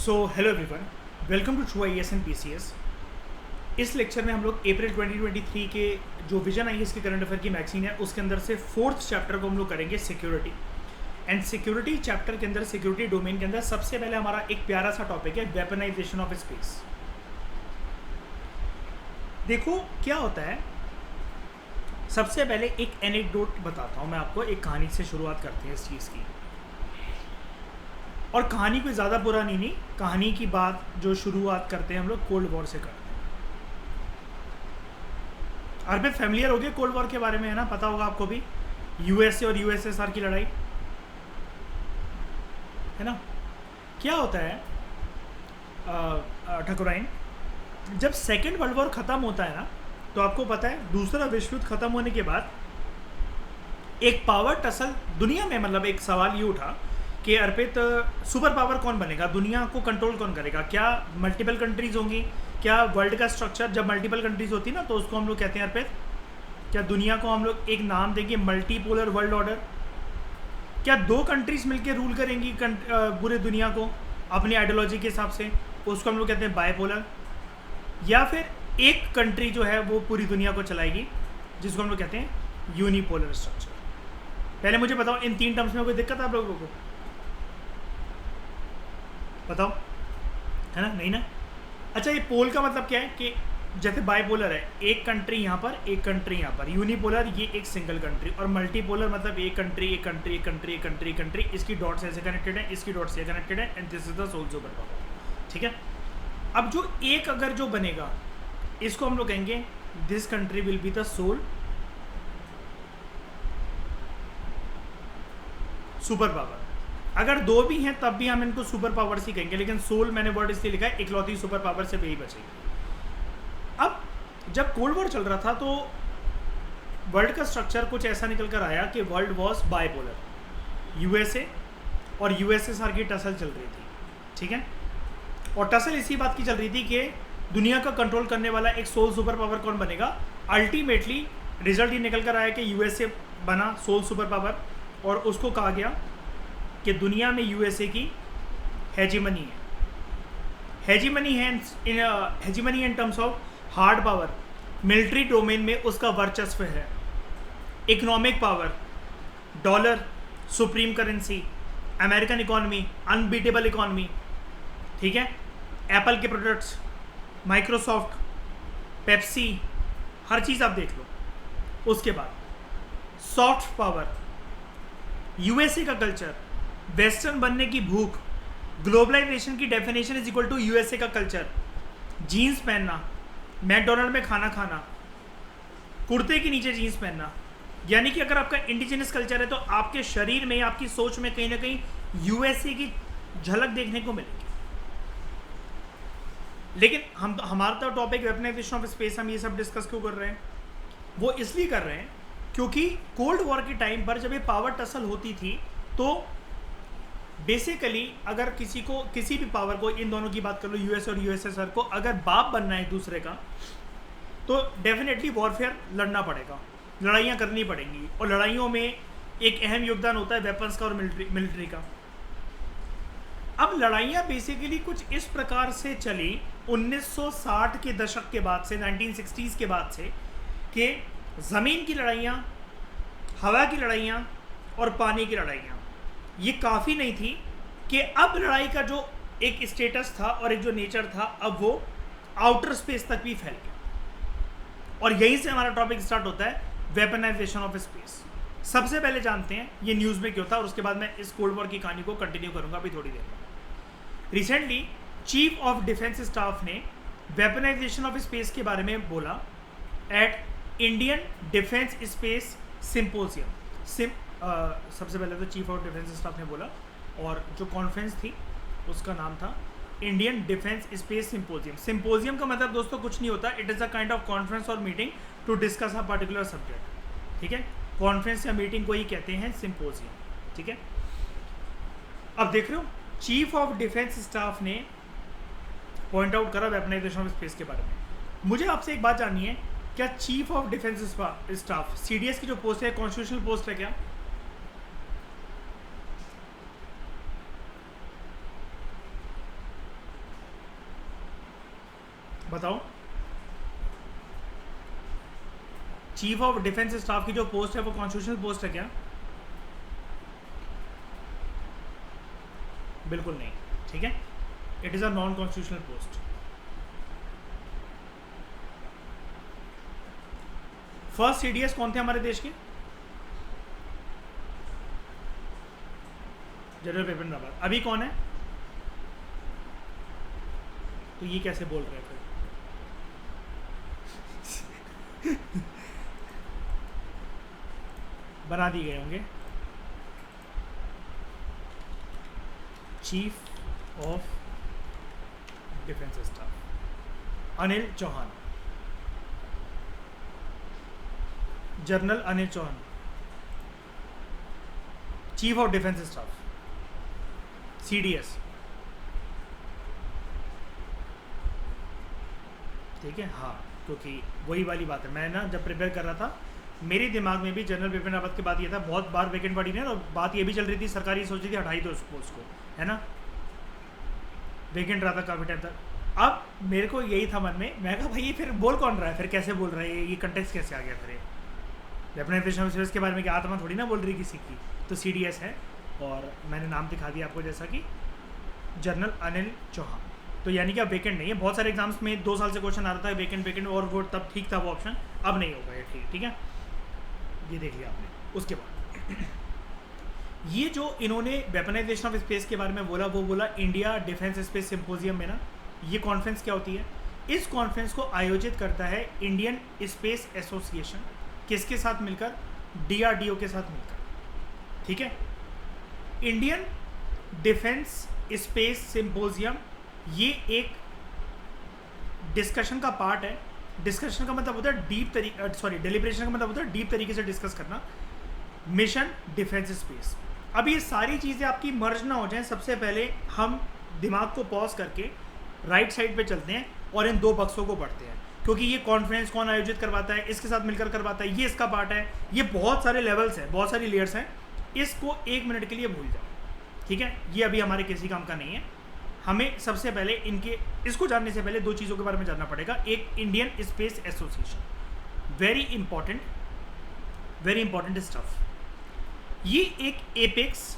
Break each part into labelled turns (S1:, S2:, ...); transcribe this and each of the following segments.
S1: So hello everyone, welcome to true IAS and PCS। इस lecture में हम लोग अप्रैल 2023 के जो विजन IAS के करंट अफेयर की मैगजीन है उसके अंदर से फोर्थ चैप्टर को हम लोग करेंगे सिक्योरिटी। एंड सिक्योरिटी चैप्टर के अंदर, सिक्योरिटी डोमेन के अंदर सबसे पहले हमारा एक प्यारा सा टॉपिक है वेपनाइजेशन ऑफ स्पेस। देखो क्या होता है, सबसे पहले एक एनेक्डोट बताता हूँ मैं आपको। एक कहानी से शुरुआत करते हैं इस चीज़ की, और कहानी कोई ज़्यादा पुरानी नहीं। कहानी की बात जो शुरुआत करते हैं हम लोग कोल्ड वॉर से करते हैं। अरबे फैमिलियर हो गए कोल्ड वॉर के बारे में, है ना? पता होगा आपको भी, USA और USSR की लड़ाई, है ना? क्या होता है ठकुराइन, जब सेकेंड वर्ल्ड वॉर ख़त्म होता है ना, तो आपको पता है दूसरा विश्व युद्ध ख़त्म होने के बाद एक पावर टसल दुनिया में, मतलब एक सवाल ये उठा कि अर्पित सुपर पावर कौन बनेगा, दुनिया को कंट्रोल कौन करेगा? क्या मल्टीपल कंट्रीज होंगी? क्या वर्ल्ड का स्ट्रक्चर, जब मल्टीपल कंट्रीज होती ना तो उसको हम लोग कहते हैं अर्पित, क्या दुनिया को हम लोग एक नाम देंगे मल्टीपोलर वर्ल्ड ऑर्डर? क्या दो कंट्रीज मिलकर रूल करेंगी पूरे दुनिया को अपनी आइडियोलॉजी के हिसाब से? उसको हम लोग कहते हैं बायपोलर। या फिर एक कंट्री जो है वो पूरी दुनिया को चलाएगी, जिसको हम लोग कहते हैं यूनिपोलर स्ट्रक्चर। पहले मुझे बताओ, इन तीन टर्म्स में कोई दिक्कत है आप लोगों को? बताओ, है ना? नहीं ना? अच्छा, ये पोल का मतलब क्या है कि जैसे बाइपोलर है, एक कंट्री यहाँ पर, एक कंट्री यहाँ पर। यूनिपोलर ये एक सिंगल कंट्री, और मल्टीपोलर मतलब एक कंट्री, एक कंट्री, एक कंट्री, एक कंट्री, एक कंट्री, इसकी डॉट से ऐसे कनेक्टेड है, इसकी डॉट से कनेक्टेड है, and this is the sole superpower. ठीक है? अब जो एक अगर जो बनेगा, इसको हम लोग कहेंगे this country will be the sole superpower. अगर दो भी हैं तब भी हम इनको सुपर पावर्स ही कहेंगे, लेकिन सोल मैंने वर्ड इसलिए लिखा है, इकलौती सुपर पावर से यही बचेगी। अब जब कोल्ड वॉर चल रहा था तो वर्ल्ड का स्ट्रक्चर कुछ ऐसा निकल कर आया कि वर्ल्ड वॉज बाइपोलर। USA और USSR की टसल चल रही थी, ठीक है? और टसल इसी बात की चल रही थी कि दुनिया का कंट्रोल करने वाला एक सोल सुपर पावर कौन बनेगा। अल्टीमेटली रिजल्ट ये निकल कर आया कि USA बना सोल सुपर पावर, और उसको कहा गया कि दुनिया में USA की हेजीमनी है। हेजीमनी है hegemony in terms of hard power, military domain में उसका वर्चस्व है। Economic power, dollar supreme currency, American economy unbeatable economy, ठीक है? एप्पल के प्रोडक्ट्स, माइक्रोसॉफ्ट, पेप्सी, हर चीज़ आप देख लो। उसके बाद सॉफ्ट पावर, USA का कल्चर, वेस्टर्न बनने की भूख, ग्लोबलाइजेशन की definition is equal to USA का कल्चर, जीन्स पहनना, मैकडोनल्ड में खाना खाना, कुर्ते के नीचे जीन्स पहनना। यानी कि अगर आपका इंडिजिनस कल्चर है तो आपके शरीर में, आपकी सोच में कहीं ना कहीं USA की झलक देखने को मिलेगी। लेकिन हमारा तो टॉपिक वेपनाइजेशन ऑफ स्पेस, हम ये सब डिस्कस क्यों कर रहे हैं? वो इसलिए कर रहे हैं क्योंकि कोल्ड वॉर के टाइम पर जब ये पावर टसल होती थी तो बेसिकली अगर किसी को, किसी भी पावर को, इन दोनों की बात कर लो US और USSR को, अगर बाप बनना है दूसरे का तो डेफिनेटली वॉरफेयर लड़ना पड़ेगा, लड़ाइयाँ करनी पड़ेंगी। और लड़ाइयों में एक अहम योगदान होता है वेपन्स का और मिलिट्री का। अब लड़ाइयाँ बेसिकली कुछ इस प्रकार से चली 1960 के दशक के बाद से, 1960s के बाद से, कि ज़मीन की लड़ाइयाँ, हवा की लड़ाइयाँ और पानी की लड़ाइयाँ ये काफ़ी नहीं थी कि अब लड़ाई का जो एक स्टेटस था और एक जो नेचर था, अब वो आउटर स्पेस तक भी फैल गया। और यहीं से हमारा टॉपिक स्टार्ट होता है, वेपनाइजेशन ऑफ स्पेस। सबसे पहले जानते हैं ये न्यूज़ में क्यों था, और उसके बाद मैं इस कोल्ड वॉर की कहानी को कंटिन्यू करूंगा अभी थोड़ी देर में। Recently chief of defence staff ने वेपनाइजेशन ऑफ स्पेस के बारे में बोला at Indian defence space symposium. सबसे पहले तो चीफ ऑफ डिफेंस स्टाफ ने बोला, और जो कॉन्फ्रेंस थी उसका नाम था Indian defence space symposium. Symposium का मतलब दोस्तों कुछ नहीं होता, it is a kind of conference और meeting to discuss a particular subject. ठीक है? कॉन्फ्रेंस या मीटिंग को ही कहते हैं सिंपोजियम। ठीक है? अब देख रहे हो, चीफ ऑफ डिफेंस स्टाफ ने पॉइंट आउट करा वेपनाइजेशन ऑफ स्पेस के बारे में। मुझे आपसे एक बात जाननी है, क्या chief of defence staff CDS की जो पोस्ट है कॉन्स्टिट्यूशनल पोस्ट है क्या? बताओ। चीफ ऑफ डिफेंस स्टाफ की जो पोस्ट है वो कॉन्स्टिट्यूशनल पोस्ट है क्या? बिल्कुल नहीं, ठीक है, it is a non constitutional post. First CDS कौन थे हमारे देश के? जनरल बिपिन रावत। अभी कौन है? तो ये कैसे बोल रहे हैं फिर? बना दिए गए होंगे। Chief of defence staff Anil Chauhan, general Anil Chauhan, chief of defence staff, CDS, ठीक है। हाँ, क्योंकि वही वाली बात है, मैं ना जब प्रिपेयर कर रहा था मेरे दिमाग में भी जनरल बिपिन रावत की बात ये था, बहुत बार वैकेंट पड़ी नहीं, और बात ये भी चल रही थी सरकारी सोच रही थी हटाई दो उस पोस्ट को, है ना, वैकेंट रहा था काफ़ी टाइम तक। अब मेरे को यही था मन में, मैं कहा भाई ये फिर बोल कौन रहा है, फिर कैसे बोल रहा है, ये कंटेक्स्ट कैसे आ गया फिर डेफिनेशन ऑफ सर्विस के बारे में, क्या आत्मा थोड़ी ना बोल रही किसी की। तो सीडीएस है, और मैंने नाम दिखा दिया आपको जैसा कि जनरल अनिल चौहान। तो यानी कि अब वेकेंट नहीं है। बहुत सारे एग्जाम्स में 2 साल से क्वेश्चन आ रहा था वेकेंट वेकेंट, और वो तब ठीक था वो ऑप्शन, अब नहीं होगा ये, ठीक है, ये देख लिया आपने। उसके बाद ये जो इन्होंने वेपनाइजेशन ऑफ स्पेस के बारे में बोला, वो बोला इंडिया डिफेंस स्पेस सिंपोजियम में ना। ये कॉन्फ्रेंस क्या होती है? इस कॉन्फ्रेंस को आयोजित करता है इंडियन स्पेस एसोसिएशन, किसके साथ मिलकर? डीआरडीओ के साथ मिलकर, ठीक है। इंडियन डिफेंस स्पेस सिंपोजियम ये एक डिस्कशन का पार्ट है। डिस्कशन का मतलब होता है डेलिब्रेशन का मतलब होता है डीप तरीके से डिस्कस करना। Mission defence space. अब ये सारी चीज़ें आपकी मर्ज ना हो जाएं, सबसे पहले हम दिमाग को पॉज करके राइट साइड पे चलते हैं और इन 2 बक्सों को पढ़ते हैं, क्योंकि ये कॉन्फ्रेंस कौन आयोजित करवाता है, इसके साथ मिलकर करवाता है, ये इसका पार्ट है। ये बहुत सारे लेवल्स हैं, बहुत सारी लेयर्स हैं, इसको 1 मिनट के लिए भूल जाओ, ठीक है। ये अभी हमारे किसी काम का नहीं है। हमें सबसे पहले इसको जानने से पहले 2 चीज़ों के बारे में जानना पड़ेगा। एक, Indian space association, very important stuff. ये एक एपेक्स,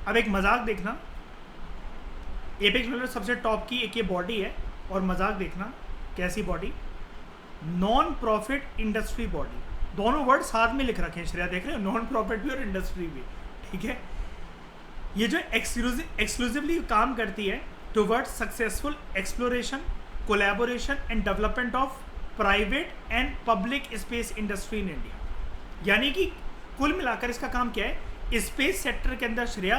S1: अब एक मजाक देखना, एपेक्स मतलब सबसे टॉप की एक ये बॉडी है, और मजाक देखना कैसी body, non profit industry body. दोनों वर्ड साथ में लिख रखे हैं श्रेया, देख रहे हो, नॉन प्रॉफिट भी और इंडस्ट्री भी, ठीक है। ये जो एक्सक्लूसिवली काम करती है towards successful exploration, collaboration and development of private and public space industry in India. यानी कि कुल मिलाकर इसका काम क्या है? स्पेस सेक्टर के अंदर श्रेया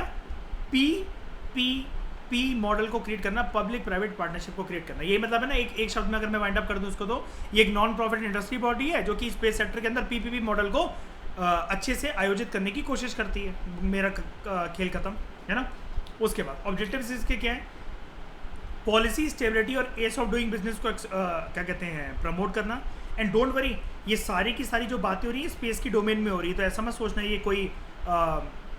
S1: पी मॉडल को क्रिएट करना, पब्लिक प्राइवेट पार्टनरशिप को क्रिएट करना। ये मतलब है ना, एक शब्द में अगर मैं वाइंड अप कर दूं उसको, तो ये एक नॉन प्रॉफिट इंडस्ट्री बॉडी है जो कि स्पेस सेक्टर के अंदर पीपीपी मॉडल को अच्छे से आयोजित करने की कोशिश करती है। मेरा खेल खत्म, है ना। उसके बाद ऑब्जेक्टिव्स इसके क्या है? पॉलिसी स्टेबिलिटी और एस ऑफ डूइंग बिजनेस को क्या कहते हैं, प्रमोट करना। एंड डोंट वरी, ये सारी की सारी जो बातें हो रही है स्पेस की डोमेन में हो रही है, तो ऐसा मत सोचना ये कोई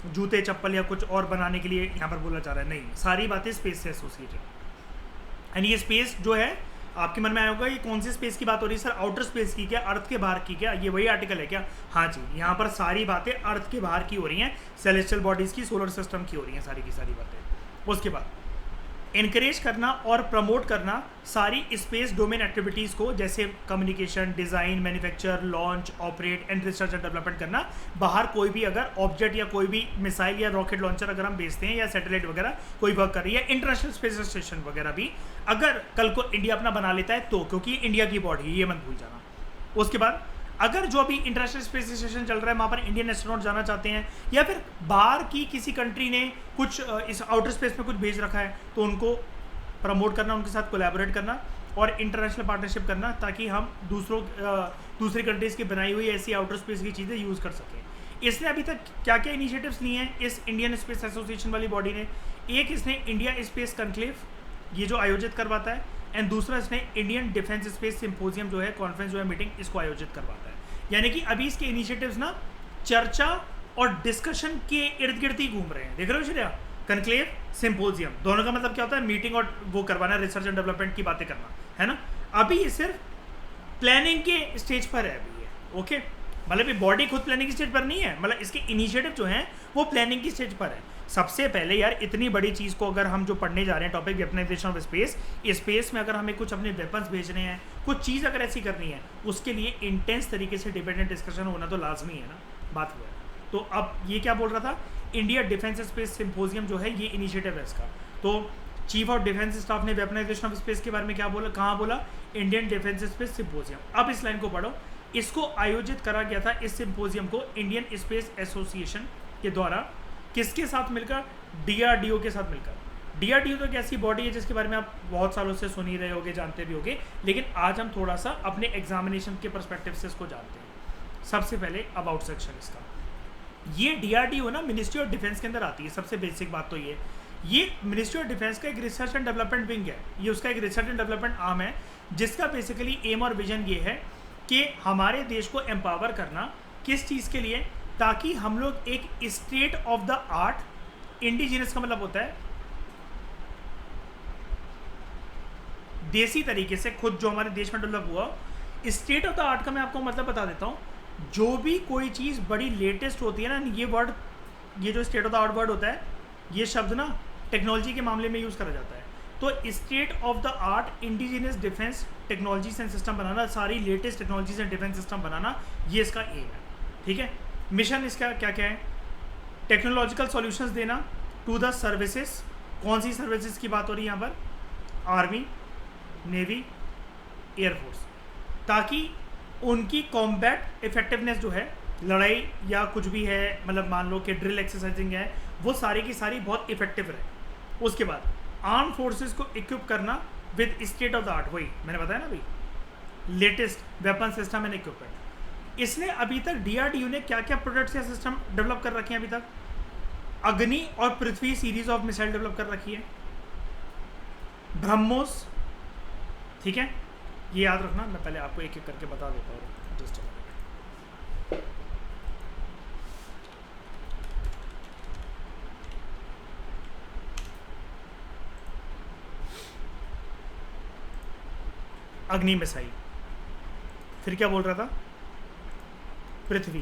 S1: जूते चप्पल या कुछ और बनाने के लिए यहाँ पर बोला जा रहा है, नहीं, सारी बातें स्पेस से एसोसिएटेड। एंड ये स्पेस जो है, आपके मन में आया होगा ये कौन सी स्पेस की बात हो रही है सर? आउटर स्पेस की क्या? अर्थ के बाहर की क्या? ये वही आर्टिकल है क्या? हाँ जी, यहाँ पर सारी बातें अर्थ के बाहर की हो रही हैं, सेलेस्टियल बॉडीज़ की, सोलर सिस्टम की हो रही हैं, सारी की सारी बातें। उसके बाद इनकरेज करना और प्रमोट करना सारी स्पेस डोमेन एक्टिविटीज़ को, जैसे communication, design, manufacture, launch, operate and research and development करना। बाहर कोई भी अगर ऑब्जेक्ट या कोई भी मिसाइल या रॉकेट लॉन्चर अगर हम भेजते हैं, या सैटेलाइट वगैरह कोई वर्क कर रही है, इंटरनेशनल स्पेस स्टेशन वगैरह भी अगर कल को इंडिया अपना बना लेता है तो, क्योंकि इंडिया की बॉडी है, ये मत भूल जाना। उसके बाद अगर जो अभी इंटरनेशनल स्पेस स्टेशन चल रहा है वहाँ पर इंडियन एस्ट्रोनॉट जाना चाहते हैं, या फिर बाहर की किसी कंट्री ने कुछ इस आउटर स्पेस में कुछ भेज रखा है, तो उनको प्रमोट करना, उनके साथ कोलैबोरेट करना और इंटरनेशनल पार्टनरशिप करना, ताकि हम दूसरी कंट्रीज़ की बनाई हुई ऐसी आउटर स्पेस की चीज़ें यूज़ कर सकें। इसने अभी तक क्या क्या इनिशिएटिव्स लिए हैं इस इंडियन स्पेस एसोसिएशन वाली बॉडी ने? एक, इसने इंडिया स्पेस कॉन्क्लेव ये जो आयोजित करवाता है, एंड दूसरा इसने इंडियन डिफेंस स्पेस सिंपोजियम जो है, कॉन्फ्रेंस जो है, मीटिंग, इसको आयोजित करवाता है। यानी कि अभी इसके इनिशिएटिव्स ना चर्चा और डिस्कशन के इर्द गिर्द ही घूम रहे हैं, देख रहे हो श्रेया? कनक्लेव, सिंपोजियम, दोनों का मतलब क्या होता है? मीटिंग और वो करवाना, रिसर्च एंड डेवलपमेंट की बातें करना, है ना। अभी ये सिर्फ प्लानिंग के स्टेज पर है अभी ये, ओके। मतलब ये बॉडी खुद प्लानिंग की स्टेज पर नहीं है, मतलब इसके इनिशिएटिव जो हैं वो प्लानिंग की स्टेज पर है। सबसे पहले यार इतनी बड़ी चीज़ को अगर हम जो पढ़ने जा रहे हैं topic weaponisation of space, space में अगर हमें कुछ अपने वेपन्स भेजने हैं, कुछ चीज़ अगर ऐसी करनी है, उसके लिए इंटेंस तरीके से डिपेंडेंट डिस्कशन होना तो लाजमी है ना, बात हुआ है। तो अब ये क्या बोल रहा था, इंडिया डिफेंस स्पेस सिंपोजियम जो है ये इनिशिएटिव है इसका। तो चीफ ऑफ डिफेंस स्टाफ ने वेपनाइजेशन ऑफ स्पेस के बारे में क्या बोला, कहाँ बोला? Indian defence space symposium. अब इस लाइन को पढ़ो, इसको आयोजित करा गया था इस सिंपोजियम को इंडियन स्पेस एसोसिएशन के द्वारा, किसके साथ मिलकर? डीआरडीओ के साथ मिलकर। डीआरडीओ तो एक ऐसी बॉडी है जिसके बारे में आप बहुत सालों से सुन ही रहे होगे, जानते भी होगे, लेकिन आज हम थोड़ा सा अपने एग्जामिनेशन के परस्पेक्टिव से इसको जानते हैं। सबसे पहले अबाउट सेक्शन इसका, ये डीआरडीओ ना मिनिस्ट्री ऑफ डिफेंस के अंदर आती है। सबसे बेसिक बात तो ये मिनिस्ट्री ऑफ डिफेंस का एक रिसर्च एंड डेवलपमेंट विंग है, ये उसका एक रिसर्च एंड डेवलपमेंट आर्म है, जिसका बेसिकली एम और विजन ये है कि हमारे देश को एम्पावर करना, किस चीज़ के लिए? ताकि हम लोग एक state of the art, indigenous का मतलब होता है देसी तरीके से खुद जो हमारे देश में डेवलप हुआ। स्टेट ऑफ द आर्ट का मैं आपको मतलब बता देता हूँ, जो भी कोई चीज़ बड़ी लेटेस्ट होती है ना, ये वर्ड, ये जो state of the art word होता है, ये शब्द ना टेक्नोलॉजी के मामले में यूज़ करा जाता है। तो state of the art indigenous defence technologies and system बनाना, सारी latest technologies and defence system बनाना, ये इसका एम है, ठीक है। मिशन इसका क्या क्या है? टेक्नोलॉजिकल सॉल्यूशंस देना टू द सर्विसेज। कौन सी सर्विसेज की बात हो रही है यहाँ पर? आर्मी, नेवी, एयरफोर्स, ताकि उनकी कॉम्बैट इफेक्टिवनेस जो है, लड़ाई या कुछ भी है, मतलब मान लो कि ड्रिल एक्सरसाइजिंग है, वो सारी की सारी बहुत इफेक्टिव रहे। उसके बाद आर्म फोर्सेस को इक्विप करना with state of the art, वही मैंने बताया ना भाई, latest weapon system and equipment. इसने अभी तक डीआरडीओ ने क्या क्या प्रोडक्ट्स या सिस्टम डेवलप कर रखे हैं अभी तक? अग्नि और पृथ्वी सीरीज ऑफ मिसाइल डेवलप कर रखी है, ब्रह्मोस, ठीक है, ये याद रखना। मैं पहले आपको एक एक करके बता देता हूँ जस्ट। अग्नि मिसाइल, फिर क्या बोल रहा था? पृथ्वी,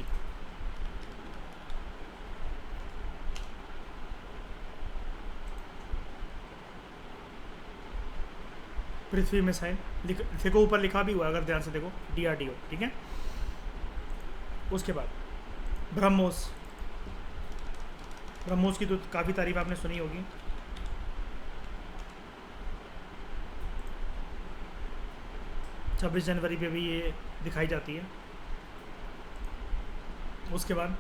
S1: पृथ्वी मिसाइल, देखो ऊपर लिखा भी हुआ है अगर ध्यान से देखो, डीआरडीओ, ठीक है। उसके बाद ब्रह्मोस, ब्रह्मोस की तो काफ़ी तारीफ आपने सुनी होगी। 26 जनवरी पे भी ये दिखाई जाती है। उसके बाद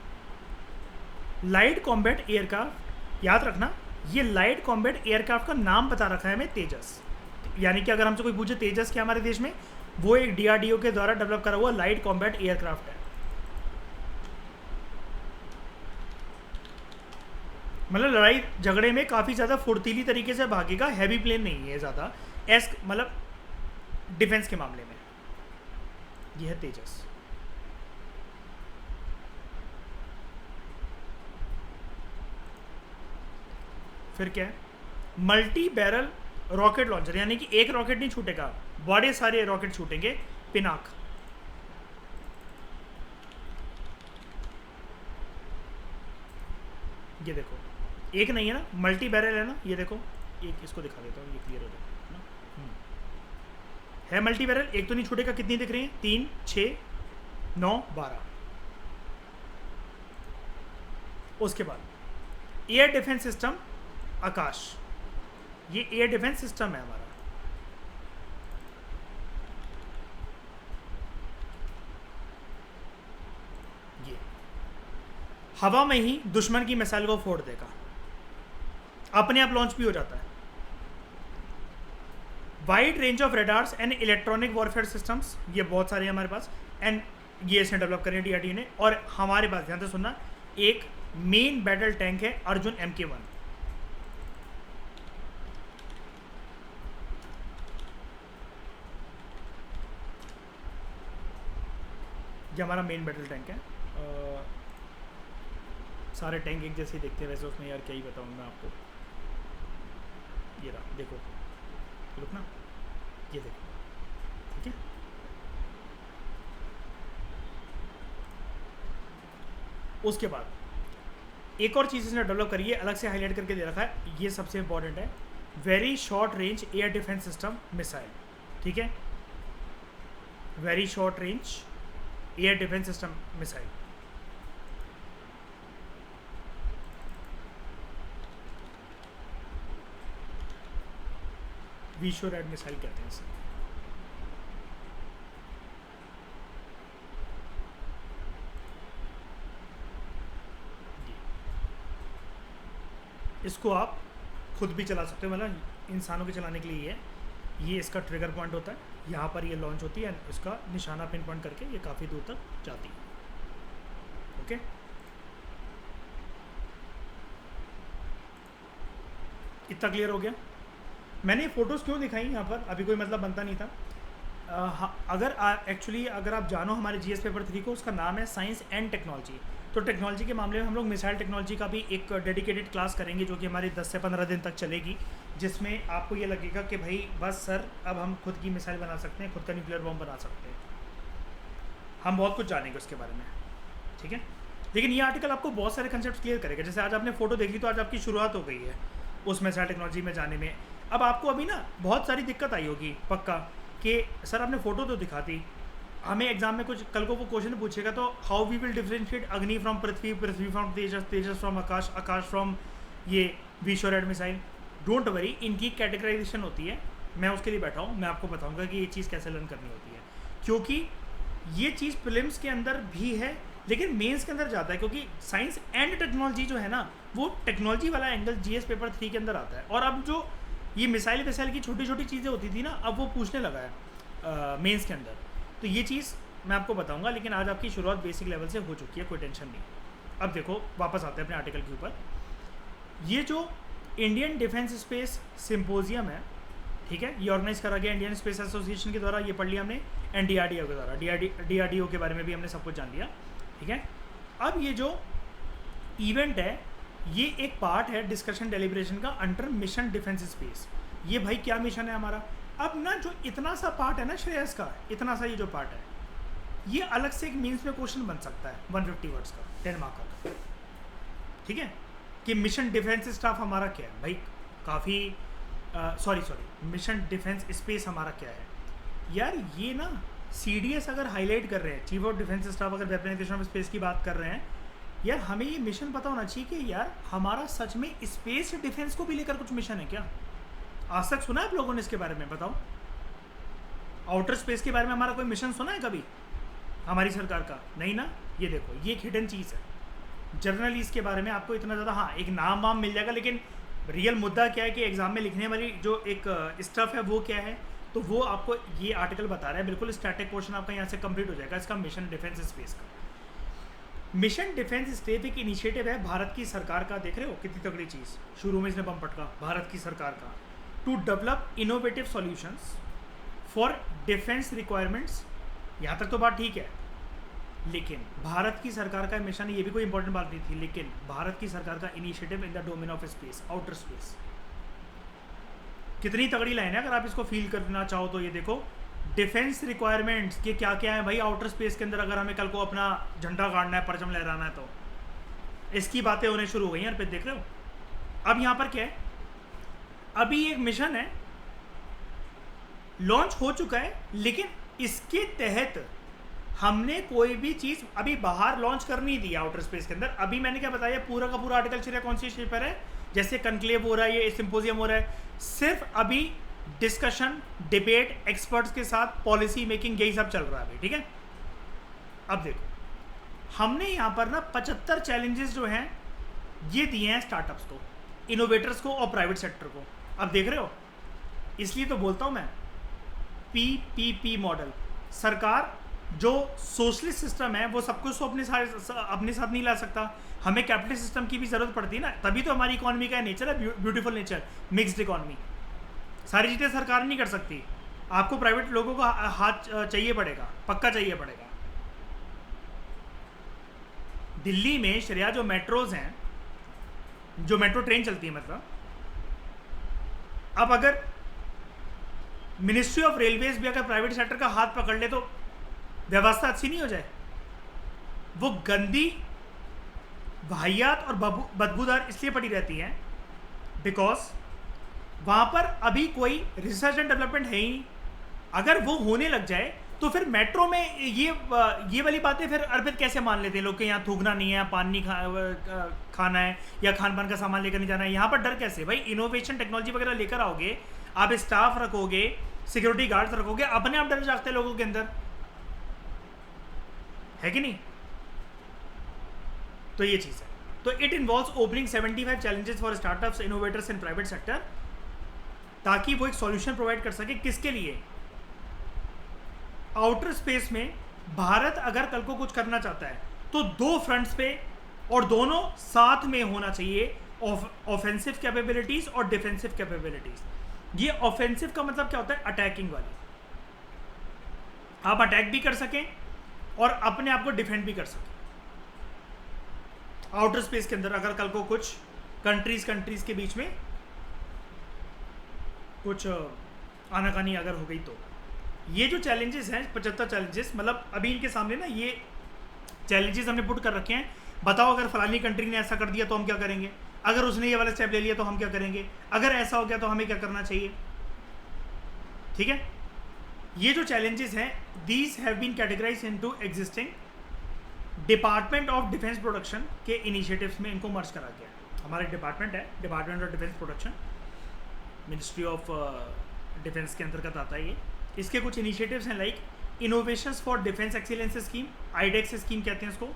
S1: लाइट कॉम्बैट एयरक्राफ्ट, याद रखना ये लाइट कॉम्बैट एयरक्राफ्ट का नाम बता रखा है हमें तेजस, यानी कि अगर हमसे कोई पूछे तेजस क्या हमारे देश में, वो एक डीआरडीओ के द्वारा डेवलप करा हुआ लाइट कॉम्बैट एयरक्राफ्ट है। मतलब लड़ाई झगड़े में काफ़ी ज़्यादा फुर्तीली तरीके से भागेगा, हैवी प्लेन नहीं है ज़्यादा, मतलब डिफेंस के मामले में। यह है तेजस। फिर क्या है? मल्टी बैरल रॉकेट लॉन्चर, यानी कि एक रॉकेट नहीं छूटेगा, बड़े सारे रॉकेट छूटेंगे। पिनाक, ये देखो एक नहीं है ना, मल्टी बैरल है ना, ये देखो, एक इसको दिखा देता हूँ, ये क्लियर हो जाएगा ना। है मल्टी बैरल, एक तो नहीं छूटेगा। कितनी दिख रही है? 3, 6, 9, 12। उसके बाद एयर डिफेंस सिस्टम आकाश, ये एयर डिफेंस सिस्टम है हमारा। ये हवा में ही दुश्मन की मिसाइल को फोड़ देगा, अपने आप लॉन्च भी हो जाता है। Wide range of radars and electronic warfare systems, ये बहुत सारे हैं हमारे पास, एंड ये इसने डेवलप करे डीआरडीओ ने। और हमारे पास ध्यान से सुनना, एक मेन बैटल टैंक है अर्जुन MK1। ये हमारा मेन बैटल टैंक है। सारे टैंक एक जैसे ही दिखते हैं वैसे, उसमें यार क्या ही बताऊँ मैं आपको। ये रहा, देखो रुक ना, ये देखो, ठीक है। उसके बाद एक और चीज़ इसने डेवलप करी है, अलग से हाईलाइट करके दे रखा है, ये सबसे इंपॉर्टेंट है, very short range air defence system missile, ठीक है, very short range air defence system missile. VSHORAD missile कहते हैं इसे। इसको आप खुद भी चला सकते हो, मतलब इंसानों के चलाने के लिए ये इसका ट्रिगर पॉइंट होता है, यहाँ पर ये लॉन्च होती है, इसका निशाना पिन पॉइंट करके ये काफ़ी दूर तक जाती है। ओके, इतना क्लियर हो गया। मैंने ये फ़ोटोज़ क्यों दिखाई यहाँ पर, अभी कोई मतलब बनता नहीं था। अगर एक्चुअली अगर आप जानो हमारे जीएस पेपर 3 को, उसका नाम है साइंस एंड टेक्नोलॉजी। तो टेक्नोलॉजी के मामले में हम लोग मिसाइल टेक्नोलॉजी का भी एक डेडिकेटेड क्लास करेंगे, जो कि हमारी 10 से 15 दिन तक चलेगी, जिसमें आपको ये लगेगा कि भाई बस सर अब हम खुद की मिसाइल बना सकते हैं, खुद का न्यूक्लियर बॉम्ब बना सकते हैं, हम बहुत कुछ जानेंगे उसके बारे में, ठीक है। लेकिन ये आर्टिकल आपको बहुत सारे कंसेप्ट क्लियर करेगा। जैसे आज आपने फोटो देखी तो आज आपकी शुरुआत हो गई है उस मिसाइल टेक्नोलॉजी में जाने में। अब आपको अभी ना बहुत सारी दिक्कत आई होगी पक्का कि सर आपने फ़ोटो तो दिखाती, हमें एग्जाम में कुछ कल को वो क्वेश्चन पूछेगा तो हाउ वी विल डिफरेंशिएट अग्नि from Prithvi, Prithvi from Tejas, Tejas from Akash, Akash from ये वीशोरैड मिसाइल। डोंट वरी, इनकी कैटेगराइजेशन होती है, मैं उसके लिए बैठा हूँ, मैं आपको बताऊँगा कि ये चीज़ कैसे लर्न करनी होती है, क्योंकि ये चीज़ प्रीलिम्स के अंदर भी है लेकिन मेंस के अंदर जाता है, क्योंकि साइंस एंड टेक्नोलॉजी जो है ना, वो टेक्नोलॉजी वाला एंगल जीएस पेपर 3 के अंदर आता है। और अब जो ये मिसाइल विसाइल की छोटी छोटी चीज़ें होती थी ना, अब वो पूछने लगा है मेंस के अंदर। तो ये चीज़ मैं आपको बताऊंगा, लेकिन आज आपकी शुरुआत बेसिक लेवल से हो चुकी है, कोई टेंशन नहीं। अब देखो वापस आते हैं अपने आर्टिकल के ऊपर। ये जो इंडियन डिफेंस स्पेस सिम्पोजियम है, ठीक है, ये ऑर्गेनाइज करा गया इंडियन स्पेस एसोसिएशन के द्वारा, ये पढ़ लिया हमने, एंड डीआरडीओ के द्वारा, डीआरडीओ के बारे में भी हमने सब कुछ जान लिया, ठीक है। अब ये जो इवेंट है ये एक पार्ट है डिस्कशन डेलिब्रेशन का अंडर मिशन डिफेंस स्पेस। ये भाई क्या मिशन है हमारा। अब ना जो इतना सा पार्ट है ना श्रेयस का, इतना सा ये जो पार्ट है, ये अलग से एक मीन्स में क्वेश्चन बन सकता है 150 वर्ड्स का, 10 मार्कर का, ठीक है, कि मिशन डिफेंस स्टाफ हमारा क्या है भाई, काफ़ी सॉरी मिशन डिफेंस स्पेस हमारा क्या है यार। ये ना CDS अगर हाईलाइट कर रहे हैं, चीफ ऑफ डिफेंस स्टाफ अगर वेपनाइजेशन ऑफ स्पेस की बात कर रहे हैं, यार हमें ये मिशन पता होना चाहिए कि यार हमारा सच में स्पेस डिफेंस को भी लेकर कुछ मिशन है क्या। आज तक सुना है आप लोगों ने इसके बारे में, बताओ, आउटर स्पेस के बारे में हमारा कोई मिशन सुना है कभी हमारी सरकार का? नहीं ना। ये देखो ये एक हिडन चीज़ है। जनरली इसके बारे में आपको इतना ज़्यादा हाँ एक नाम वाम मिल जाएगा, लेकिन रियल मुद्दा क्या है कि एग्जाम में लिखने वाली जो एक स्टफ है वो क्या है, तो वो आपको ये आर्टिकल बता रहा है। बिल्कुल स्टैटिक पोर्शन आपका यहाँ से कंप्लीट हो जाएगा इसका मिशन डिफेंस स्पेस का। मिशन डिफेंस स्टेट एक इनिशिएटिव है भारत की सरकार का, देख रहे हो कितनी तगड़ी चीज़, शुरू में इसने बम पटका, भारत की सरकार का, to develop innovative solutions for defence requirements. यहाँ तक तो बात ठीक है, लेकिन भारत की सरकार का मिशन, ये भी कोई इंपॉर्टेंट बात नहीं थी, लेकिन भारत की सरकार का initiative in the domain of space, outer space. कितनी तगड़ी लाइन है, अगर आप इसको फील करना चाहो तो ये देखो, डिफेंस रिक्वायरमेंट्स के क्या क्या है भाई आउटर स्पेस के अंदर, अगर हमें कल को अपना झंडा गाड़ना है, परचम लहराना है, तो इसकी बातें होने शुरू हो गई हैं। फिर देख रहे हो अब यहाँ पर क्या है, अभी एक मिशन है लॉन्च हो चुका है, लेकिन इसके तहत हमने कोई भी चीज़ अभी बाहर लॉन्च करनी थी आउटर स्पेस के अंदर। अभी मैंने क्या बताया, पूरा का पूरा आर्टिकल चल रहा है कौन सी स्टेज पर है, जैसे कनक्लेव हो रहा है, ये सिंपोजियम हो रहा है, सिर्फ अभी डिस्कशन, डिबेट, एक्सपर्ट्स के साथ पॉलिसी मेकिंग, यही सब चल रहा है अभी, ठीक है। अब देखो हमने यहाँ पर ना 75 चैलेंजेस जो हैं ये दिए हैं स्टार्टअप्स को, इनोवेटर्स को और प्राइवेट सेक्टर को। अब देख रहे हो, इसलिए तो बोलता हूँ मैं PPP मॉडल। सरकार जो सोशलिस्ट सिस्टम है वो सब कुछ तो अपने साथ नहीं ला सकता, हमें कैपिटलिस्ट सिस्टम की भी ज़रूरत पड़ती है ना, तभी तो हमारी इकोनॉमी का नेचर है ब्यूटीफुल नेचर, मिक्स्ड इकोनॉमी। सारी चीज़ें सरकार नहीं कर सकती, आपको प्राइवेट लोगों का हाथ चाहिए पड़ेगा, पक्का चाहिए पड़ेगा। दिल्ली में श्रेया जो मेट्रोज हैं, जो मेट्रो ट्रेन चलती है, मतलब अब अगर मिनिस्ट्री ऑफ रेलवेज भी अगर प्राइवेट सेक्टर का हाथ पकड़ ले तो व्यवस्था अच्छी नहीं हो जाए? वो गंदी, वाहियात और बदबूदार इसलिए पड़ी रहती है बिकॉज वहां पर अभी कोई रिसर्च एंड डेवलपमेंट है ही नहीं। अगर वो होने लग जाए तो फिर मेट्रो में ये वाली बातें फिर अर्पित कैसे मान लेते हैं लोग कि यहाँ थूकना नहीं है, पानी नहीं खाना है या खान पान का सामान लेकर नहीं जाना है। यहाँ पर डर कैसे भाई? इनोवेशन टेक्नोलॉजी वगैरह लेकर आओगे, आप स्टाफ रखोगे, सिक्योरिटी गार्ड्स रखोगे, अपने आप डर जागते हैं लोगों के अंदर, है कि नहीं? तो ये चीज़ है। तो it involves opening 75 challenges for startups, innovators in private sector, ताकि वो एक सॉल्यूशन प्रोवाइड कर सके। किसके लिए? आउटर स्पेस में भारत अगर कल को कुछ करना चाहता है तो दो फ्रंट्स पे और दोनों साथ में होना चाहिए, ऑफेंसिव कैपेबिलिटीज और डिफेंसिव कैपेबिलिटीज। ये ऑफेंसिव का मतलब क्या होता है? अटैकिंग वाली, आप अटैक भी कर सकें और अपने आप को डिफेंड भी कर सकें। आउटर स्पेस के अंदर अगर कल को कुछ कंट्रीज के बीच में कुछ आनाकानी अगर हो गई तो ये जो चैलेंजेस हैं 75 चैलेंजेस, मतलब अभी इनके सामने ना ये चैलेंजेस हमने पुट कर रखे हैं। बताओ अगर फलानी कंट्री ने ऐसा कर दिया तो हम क्या करेंगे, अगर उसने ये वाला स्टेप ले लिया तो हम क्या करेंगे, अगर ऐसा हो गया तो हमें क्या करना चाहिए। ठीक है, ये जो चैलेंजेस हैं these have been categorised into existing department of defence production के इनिशिएटिव्स में इनको मर्ज करा गया है। हमारा डिपार्टमेंट है, department of defence production, ministry of defence के अंतर्गत आता है ये। इसके कुछ इनिशिएटिव्स हैं like innovations for defence excellence scheme, iDEX scheme कहते हैं इसको,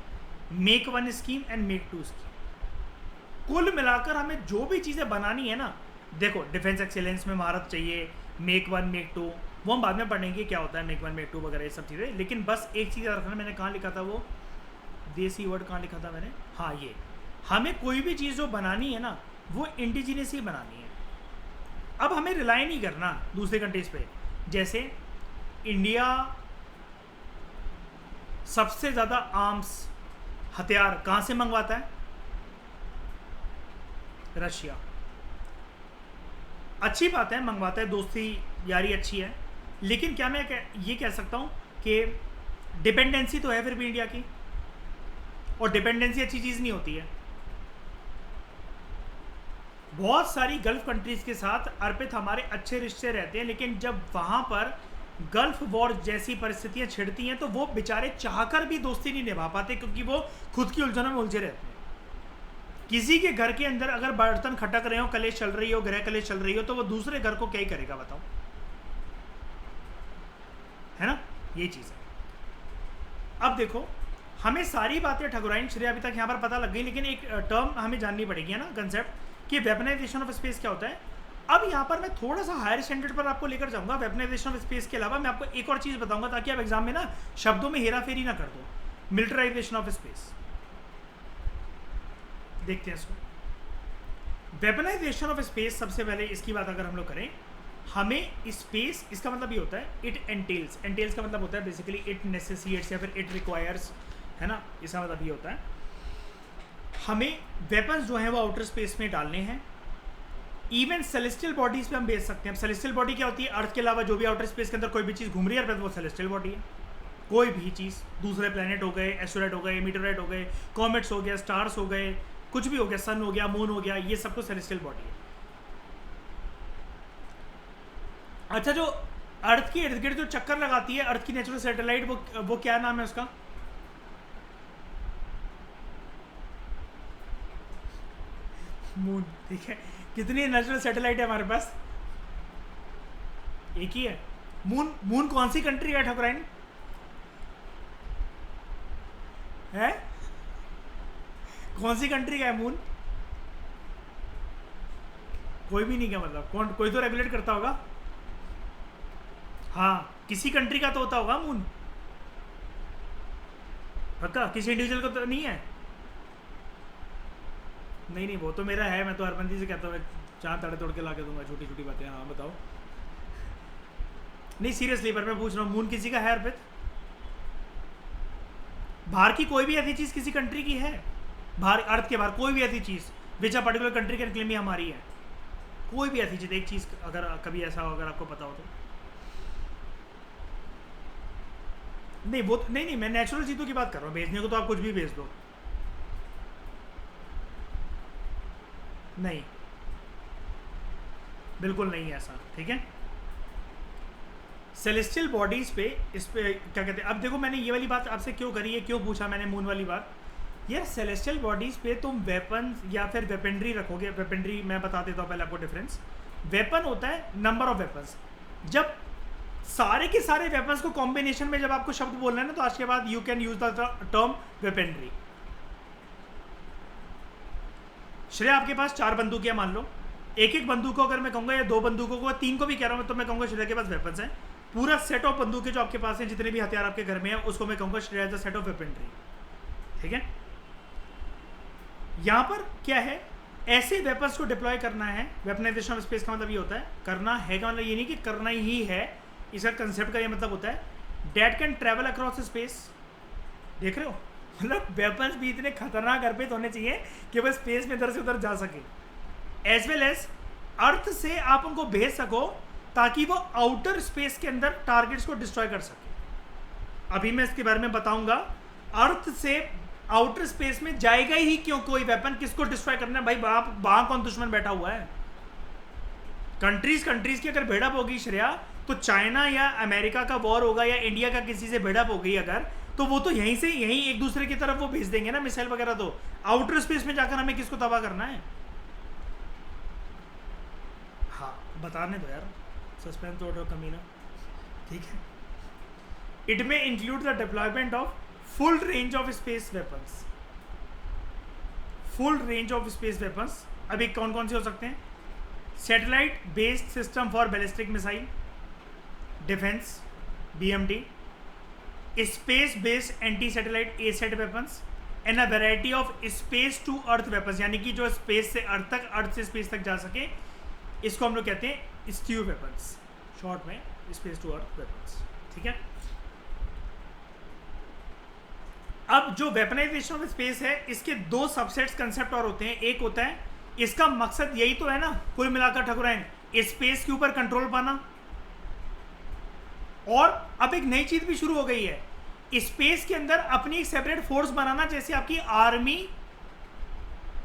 S1: make one scheme and make two scheme. कुल मिलाकर हमें जो भी चीज़ें बनानी है ना, देखो डिफेंस एक्सीलेंस में महारत चाहिए, मेक वन मेक टू वो हम बाद में पढ़ेंगे क्या होता है मेक वन मेक टू वगैरह ये सब चीज़ें। लेकिन बस एक चीज़ रखना, मैंने कहाँ लिखा था वो देसी वर्ड कहाँ लिखा था मैंने, हाँ ये, हमें कोई भी चीज़ जो बनानी है ना वो इंडिजिनियस ही बनानी है। अब हमें रिलाई नहीं करना दूसरे कंट्रीज पे। जैसे इंडिया सबसे ज़्यादा आर्म्स हथियार कहाँ से मंगवाता है? रशिया। अच्छी बात है मंगवाता है, दोस्ती यारी अच्छी है, लेकिन क्या मैं ये कह सकता हूँ कि डिपेंडेंसी तो है फिर भी इंडिया की, और डिपेंडेंसी अच्छी चीज़ नहीं होती है। बहुत सारी गल्फ कंट्रीज़ के साथ अर्पित हमारे अच्छे रिश्ते रहते हैं, लेकिन जब वहाँ पर गल्फ वॉर जैसी परिस्थितियाँ छिड़ती हैं तो वो बेचारे चाहकर भी दोस्ती नहीं निभा पाते, क्योंकि वो खुद की उलझनों में उलझे रहते हैं। किसी के घर के अंदर अगर बर्तन खटक रहे हो, कलेश चल रही हो, गृह कलेश चल रही हो, तो वो दूसरे घर को क्या ही करेगा बताओ, है ना? ये चीज़ है। अब देखो हमें सारी बातें ठकुराइन श्रेया अभी तक यहाँ पर पता लग गई, लेकिन एक टर्म हमें जाननी पड़ेगी, है ना, कंसेप्ट कि वेपनाइजेशन ऑफ स्पेस क्या होता है। अब यहाँ पर मैं थोड़ा सा हायर स्टैंडर्ड पर आपको लेकर जाऊँगा। वेपनाइजेशन ऑफ स्पेस के अलावा मैं आपको एक और चीज़ बताऊँगा ताकि आप एग्जाम में ना शब्दों में हेरा फेरी ना कर दो। मिलिटराइजेशन ऑफ स्पेस, देखते हैं इसको। वेपनाइजेशन ऑफ स्पेस, सबसे पहले इसकी बात अगर हम लोग करें, हमें स्पेस, इसका मतलब ये होता है इट एंटेल्स, एंटेल्स का मतलब होता है बेसिकली इट नेसेसिटेट्स या फिर इट रिक्वायर्स, है ना, इसका मतलब ये होता है हमें वेपन्स जो हैं वो आउटर स्पेस में डालने हैं। इवन सेलेस्टियल बॉडीज पे हम भेज सकते हैं। अब सेलेस्टियल बॉडी क्या होती है? अर्थ के अलावा जो भी आउटर स्पेस के अंदर कोई भी चीज़ घूम रही है वो सेलेस्टियल बॉडी है। कोई भी चीज़, दूसरे प्लेनेट हो गए, एस्टेरॉइड हो गए, मीटरॉइड हो गए, कॉमेट्स हो गया, स्टार्स हो गए, कुछ भी हो गया, सन हो गया, मून हो गया, ये सब कुछ सेलेस्टियल बॉडी है। अच्छा, जो अर्थ के इर्द गिर्द जो चक्कर लगाती है अर्थ की नेचुरल सैटेलाइट, वो क्या नाम है उसका? मून। ठीक है, कितनी नेचुरल सैटेलाइट है हमारे पास? एक ही है। मून कौन सी कंट्री का ठकुराइन है? कौन सी कंट्री का है मून? कोई भी नहीं, क्या मतलब? कौन, कोई तो रेगुलेट करता होगा। हाँ, किसी कंट्री का तो होता होगा मून, पक्का किसी इंडिविजुअल को तो नहीं है। नहीं, वो तो मेरा है, मैं तो हरबंदी से कहता हूँ, चाँद ताड़े तोड़ के ला के दूंगा, छोटी छोटी बातें। हाँ बताओ। नहीं सीरियसली, पर मैं पूछ रहा हूँ मून किसी का है अर्पित? बाहर की कोई भी ऐसी चीज़ किसी कंट्री की है? बाहर, अर्थ के बाहर कोई भी ऐसी चीज़ which a particular country can claim हमारी है? कोई भी ऐसी चीज़, एक चीज़ अगर कभी ऐसा हो अगर आपको पता हो तो। नहीं वो नहीं, मैं नेचुरल चीज़ों की बात कर रहा हूँ, भेजने को तो आप कुछ भी भेज दो। नहीं, बिल्कुल नहीं है ऐसा, ठीक है। सेलेस्टियल बॉडीज पे, इस पे क्या कहते हैं, अब देखो मैंने ये वाली बात आपसे क्यों करी है, क्यों पूछा मैंने मून वाली बात। यार सेलेस्टियल बॉडीज पे तुम वेपन या फिर वेपनरी रखोगे। वेपनरी मैं बता देता हूँ पहले आपको डिफरेंस। वेपन होता है नंबर ऑफ वेपन्स। जब सारे के सारे वेपन्स को कॉम्बिनेशन में जब आपको शब्द बोलना है ना, तो आज के बाद you can use the term weaponry. श्रेय आपके पास 4 बंदूकें मान लो, एक एक बंदूक को अगर मैं कहूँगा, या 2 बंदूकों को, 3 को भी कह रहा हूँ तो मैं कहूँगा श्रेय के पास वेपन्स हैं। पूरा सेट ऑफ बंदूकें जो आपके पास हैं, जितने भी हथियार आपके घर में है, उसको मैं कहूँगा श्रेय द सेट ऑफ वेपनरी, ठीक है। यहाँ पर क्या है, ऐसे वेपन्स को डिप्लॉय करना है। वेपनाइजेशन ऑफ स्पेस का मतलब ये होता है, करना है का मतलब ये नहीं कि करना ही है, इसका कंसेप्ट का ये मतलब होता है date can travel across space. देख रहे हो, मतलब वेपन्स भी इतने खतरनाक अर्पित होने चाहिए कि वह स्पेस में इधर से उधर जा सके, एज वेल एज अर्थ से आप उनको भेज सको ताकि वो आउटर स्पेस के अंदर टारगेट्स को डिस्ट्रॉय कर सके। अभी मैं इसके बारे में बताऊंगा। अर्थ से आउटर स्पेस में जाएगा ही क्यों कोई वेपन, किसको डिस्ट्रॉय करना है भाई, वहां कौन दुश्मन बैठा हुआ है। कंट्रीज की अगर भेड़प होगी श्रेया, तो चाइना या अमेरिका का वॉर होगा या इंडिया का किसी से भेड़प हो गई अगर, तो वो तो यहीं से यहीं एक दूसरे की तरफ वो भेज देंगे ना मिसाइल वगैरह। तो आउटर स्पेस में जाकर हमें किसको तबाह करना है। हाँ बताने दो यार, सस्पेंस तो कमीना, ठीक है। It may include the deployment of full range of space weapons. Full range of space weapons अभी कौन कौन से हो सकते हैं, satellite based system for ballistic missile defence BMD, space based anti satellite asset weapons, and a variety of space to earth weapons, यानी कि जो स्पेस से अर्थ तक, अर्थ से स्पेस तक जा सके, इसको हम लोग कहते हैं स्ट्यू वेपन्स, शॉर्ट में स्पेस टू अर्थ वेपन्स, ठीक है। अब जो वेपनाइजेशन ऑफ स्पेस है, इसके 2 सबसेट्स कंसेप्ट और होते हैं। एक होता है, इसका मकसद यही तो है ना कुल मिलाकर ठकुराइन, स्पेस के ऊपर कंट्रोल पाना। और अब एक नई चीज भी शुरू हो गई है, स्पेस के अंदर अपनी एक सेपरेट फोर्स बनाना, जैसे आपकी आर्मी,